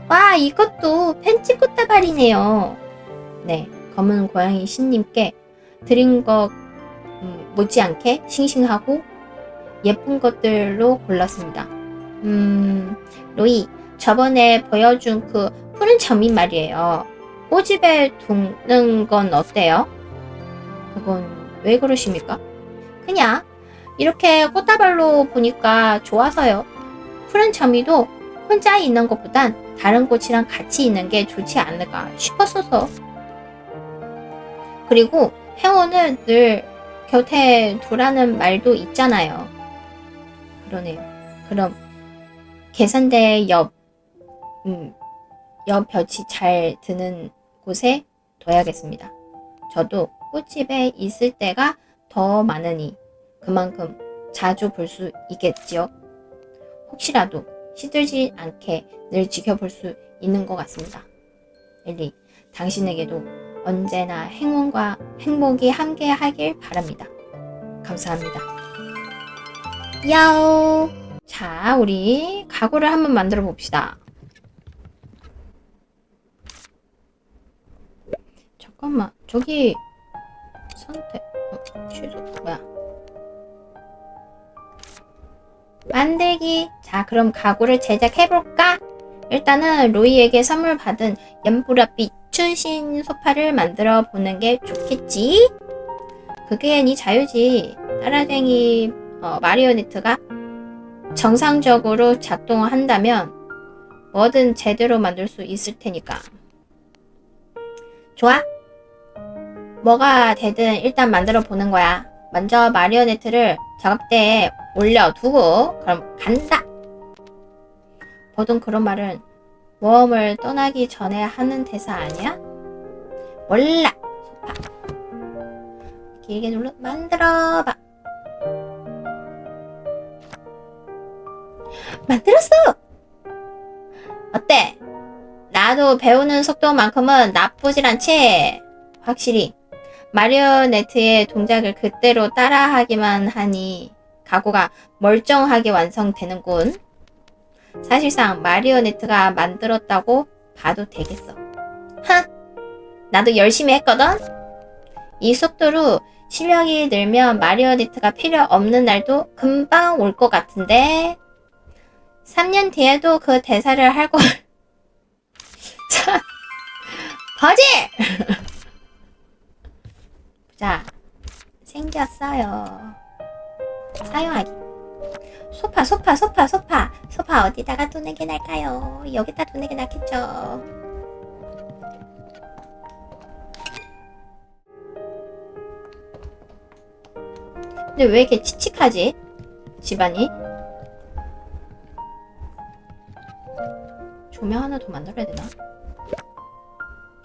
Speaker 1: 와, 이것도 팬츠 꽃다발이네요. 네, 검은 고양이 신님께 드린 것 못지않게 싱싱하고 예쁜 것들로 골랐습니다. 로이, 저번에 보여준 그 푸른 점이 말이에요. 꼬집에 두는 건 어때요? 그건 왜 그러십니까? 그냥 이렇게 꽃다발로 보니까 좋아서요. 푸른 점이도 혼자 있는 것보단 다른 꽃이랑 같이 있는 게 좋지 않을까 싶었어서. 그리고 행운을 늘 곁에 두라는 말도 있잖아요. 그러네요. 그럼 계산대 옆 볕이 잘 드는 곳에 둬야겠습니다. 저도 꽃집에 있을 때가 더 많으니 그만큼 자주 볼 수 있겠지요. 혹시라도 시들지 않게 늘 지켜볼 수 있는 것 같습니다. 엘리, 당신에게도 언제나 행운과 행복이 함께하길 바랍니다. 감사합니다. 야오! 자, 우리 가구를 한번 만들어 봅시다. 잠깐만, 저기 선택 취소 뭐야? 만들기. 자, 그럼 가구를 제작해볼까? 일단은 로이에게 선물 받은 연보랏빛 추신 소파를 만들어 보는 게 좋겠지? 그게 네 자유지. 따라쟁이 마리오네트가 정상적으로 작동한다면 뭐든 제대로 만들 수 있을 테니까. 좋아? 뭐가 되든 일단 만들어 보는 거야. 먼저 마리오네트를 작업대에 올려두고 그럼 간다. 보통 그런 말은 모험을 떠나기 전에 하는 대사 아니야? 몰라. 소파 길게 눌러 만들어봐. 만들었어. 어때? 나도 배우는 속도만큼은 나쁘질 않지? 확실히 마리오네트의 동작을 그대로 따라하기만 하니 가구가 멀쩡하게 완성되는군. 사실상 마리오네트가 만들었다고 봐도 되겠어. 하! 나도 열심히 했거든? 이 속도로 실력이 늘면 마리오네트가 필요 없는 날도 금방 올 것 같은데 3년 뒤에도 그 대사를 할 걸. 참, 버질! 자, 생겼어요. 사용하기. 소파 어디다가 두는 게 나을까요? 여기다 두는 게 낫겠죠. 근데 왜 이렇게 칙칙하지? 집안이? 조명 하나 더 만들어야 되나?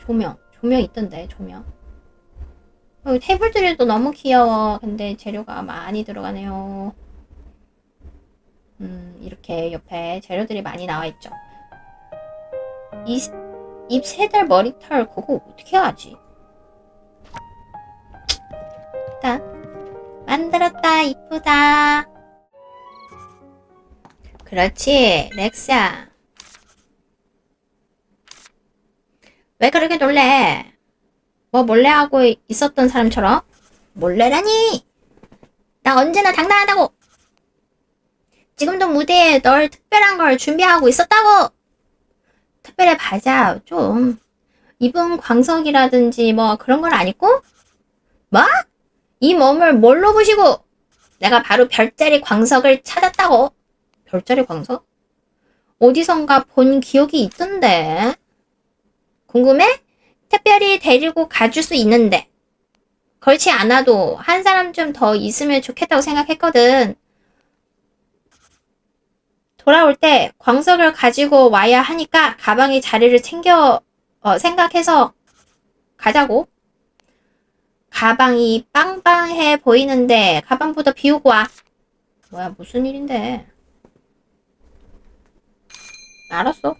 Speaker 1: 조명 있던데, 조명. 여기 테이블들도 너무 귀여워. 근데 재료가 많이 들어가네요. 이렇게 옆에 재료들이 많이 나와있죠. 입 세달 머리털 그거 어떻게 하지? 일단 만들었다. 이쁘다. 그렇지. 렉스야. 왜 그렇게 놀래? 뭐 몰래 하고 있었던 사람처럼? 몰래라니? 나 언제나 당당하다고! 지금도 무대에 널 특별한 걸 준비하고 있었다고! 특별해 봐자, 좀. 입은 광석이라든지 뭐 그런 건 아니고? 뭐? 이 몸을 뭘로 보시고? 내가 바로 별자리 광석을 찾았다고! 별자리 광석? 어디선가 본 기억이 있던데. 궁금해? 특별히 데리고 가줄 수 있는데. 그렇지 않아도 한 사람 좀 더 있으면 좋겠다고 생각했거든. 돌아올 때 광석을 가지고 와야 하니까 가방에 자리를 생각해서 가자고. 가방이 빵빵해 보이는데 가방보다 비우고 와. 뭐야, 무슨 일인데. 알았어.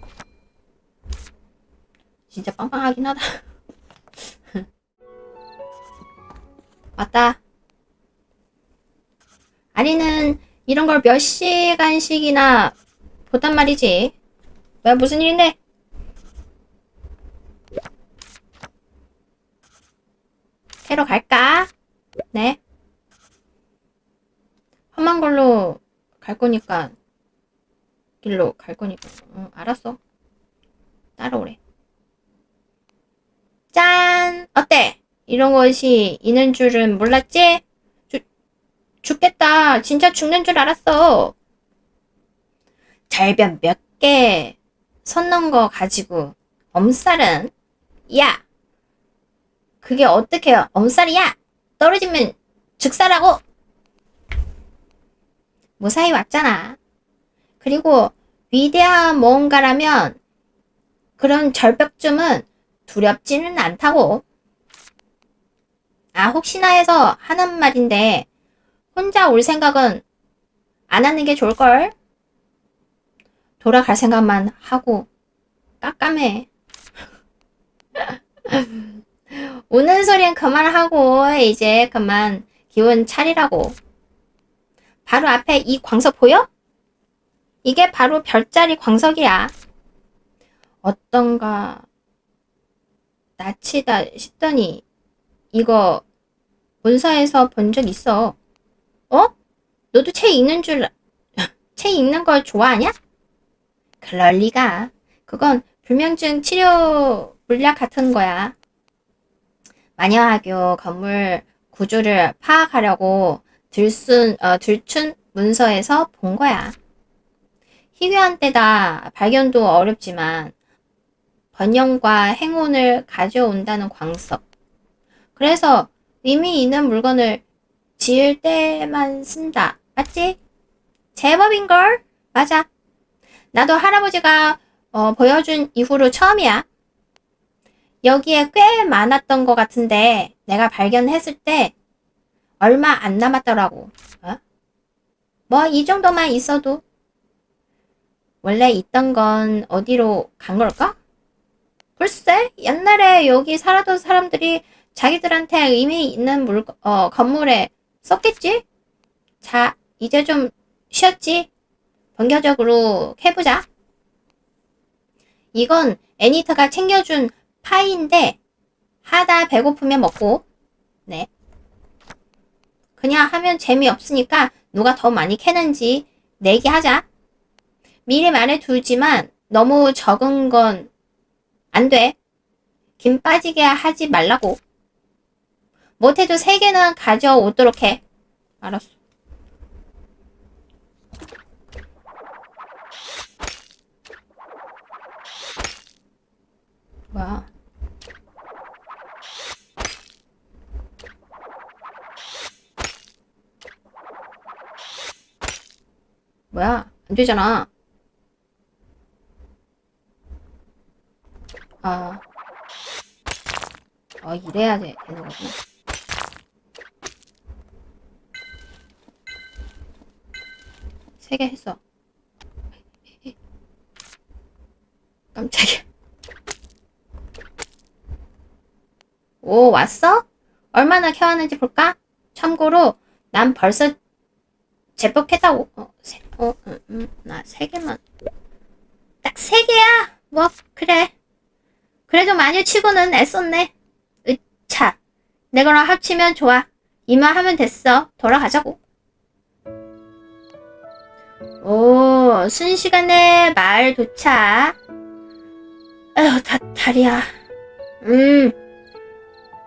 Speaker 1: 진짜 빵빵하긴 하다. 맞다. 아니는 이런 걸 몇 시간씩이나 보단 말이지. 왜 무슨 일인데? 새로 갈까? 네. 험한 걸로 갈 거니까 길로 갈 거니까. 알았어. 따라오래. 짠! 어때? 이런 것이 있는 줄은 몰랐지? 죽겠다. 진짜 죽는 줄 알았어. 절벽 몇 개 선 넘은 거 가지고 엄살은? 야! 그게 어떻게 엄살이야? 떨어지면 즉사라고! 무사히 왔잖아. 그리고 위대한 뭔가라면 그런 절벽쯤은 두렵지는 않다고. 아, 혹시나 해서 하는 말인데 혼자 올 생각은 안 하는 게 좋을걸? 돌아갈 생각만 하고 깜깜해. 우는 소리는 그만하고 이제 그만 기운 차리라고. 바로 앞에 이 광석 보여? 이게 바로 별자리 광석이야. 어떤가 낯이다 싶더니 이거 본사에서 본 적 있어. 어? 너도 책 읽는 걸 좋아하냐? 그럴 리가. 그건 불면증 치료 물약 같은 거야. 마녀학교 건물 구조를 파악하려고 들춘 문서에서 본 거야. 희귀한 때다 발견도 어렵지만 번영과 행운을 가져온다는 광석. 그래서 의미 있는 물건을 지을 때만 쓴다. 맞지? 제법인걸? 맞아. 나도 할아버지가 보여준 이후로 처음이야. 여기에 꽤 많았던 것 같은데 내가 발견했을 때 얼마 안 남았더라고. 뭐 이 정도만 있어도. 원래 있던 건 어디로 간 걸까? 글쎄, 옛날에 여기 살았던 사람들이 자기들한테 의미 있는 건물에 썼겠지? 자, 이제 좀 쉬었지? 본격적으로 해보자. 이건 애니터가 챙겨준 파이인데 하다 배고프면 먹고, 네. 그냥 하면 재미없으니까 누가 더 많이 캐는지 내기하자. 미리 말해두지만 너무 적은 건 안 돼. 김 빠지게 하지 말라고. 못해도 3개는 가져오도록 해. 알았어. 뭐야? 뭐야? 안 되잖아. 이래야 되는 거구나. 세 개 했어. 깜짝이야. 오, 왔어? 얼마나 캐왔는지 볼까? 참고로, 난 벌써 제법 했다고. 나 3개만. 딱 3개야? 뭐, 그래. 그래도 마녀 치고는 애썼네. 으차. 내 거랑 합치면 좋아. 이만 하면 됐어. 돌아가자고. 오, 순식간에 마을 도착. 에휴, 다리야.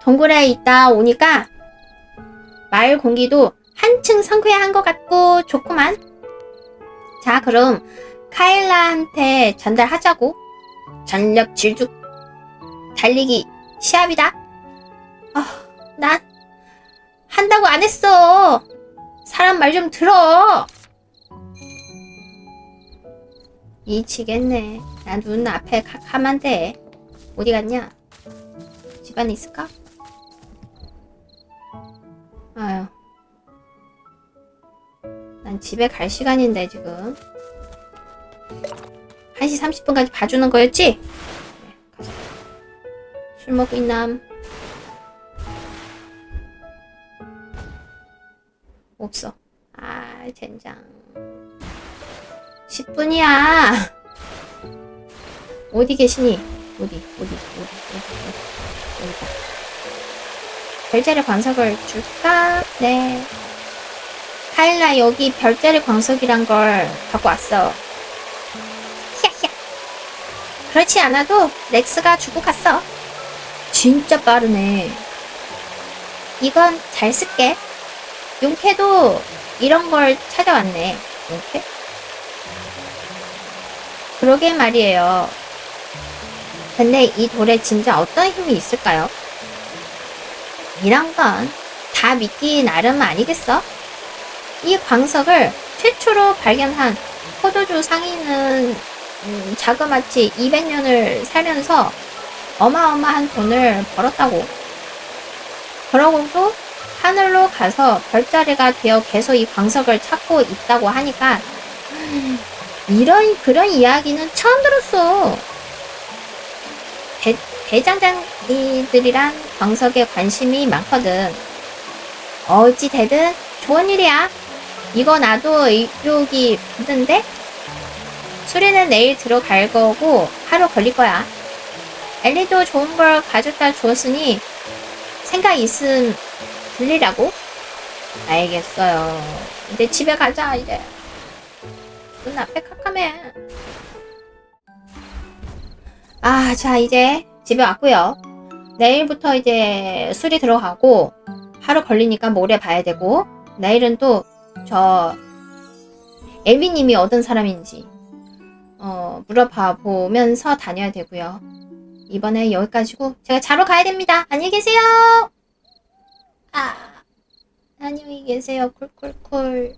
Speaker 1: 동굴에 있다 오니까 마을 공기도 한층 상쾌한 것 같고 좋구만. 자, 그럼 카일라한테 전달하자고. 전력 질주 달리기 시합이다. 난 한다고 안 했어. 사람 말 좀 들어. 미치겠네. 나 눈 앞에 하면 돼. 어디 갔냐? 집안에 있을까? 아유. 난 집에 갈 시간인데 지금 1시 30분까지 봐주는 거였지? 네, 가자. 술 먹고 있남. 없어. 젠장. 10분이야. 어디 계시니? 어디다. 별자리 광석을 줄까? 네. 카일라, 여기 별자리 광석이란 걸 갖고 왔어. 히야히야. 그렇지 않아도 렉스가 주고 갔어. 진짜 빠르네. 이건 잘 쓸게. 용케도 이런 걸 찾아왔네. 용케? 그러게 말이에요. 근데 이 돌에 진짜 어떤 힘이 있을까요? 이런 건 다 믿기 나름 아니겠어? 이 광석을 최초로 발견한 포도주 상인은 자그마치 200년을 살면서 어마어마한 돈을 벌었다고. 그러고도 하늘로 가서 별자리가 되어 계속 이 광석을 찾고 있다고 하니까 그런 이야기는 처음 들었어. 대장장이들이란 광석에 관심이 많거든. 어찌 되든 좋은 일이야. 이거 나도 의욕이 붙는데? 수리는 내일 들어갈 거고 하루 걸릴 거야. 엘리도 좋은 걸 가져다 주었으니 생각 있음 들리라고? 알겠어요. 이제 집에 가자. 이제 눈 앞에 캄캄해. 자, 이제 집에 왔고요. 내일부터 이제 수리 들어가고 하루 걸리니까 모레 봐야 되고, 내일은 또 저 엘비님이 어떤 사람인지 물어봐 보면서 다녀야 되고요. 이번에 여기까지고 제가 자러 가야 됩니다. 안녕히 계세요. 안녕히 계세요. 쿨쿨쿨.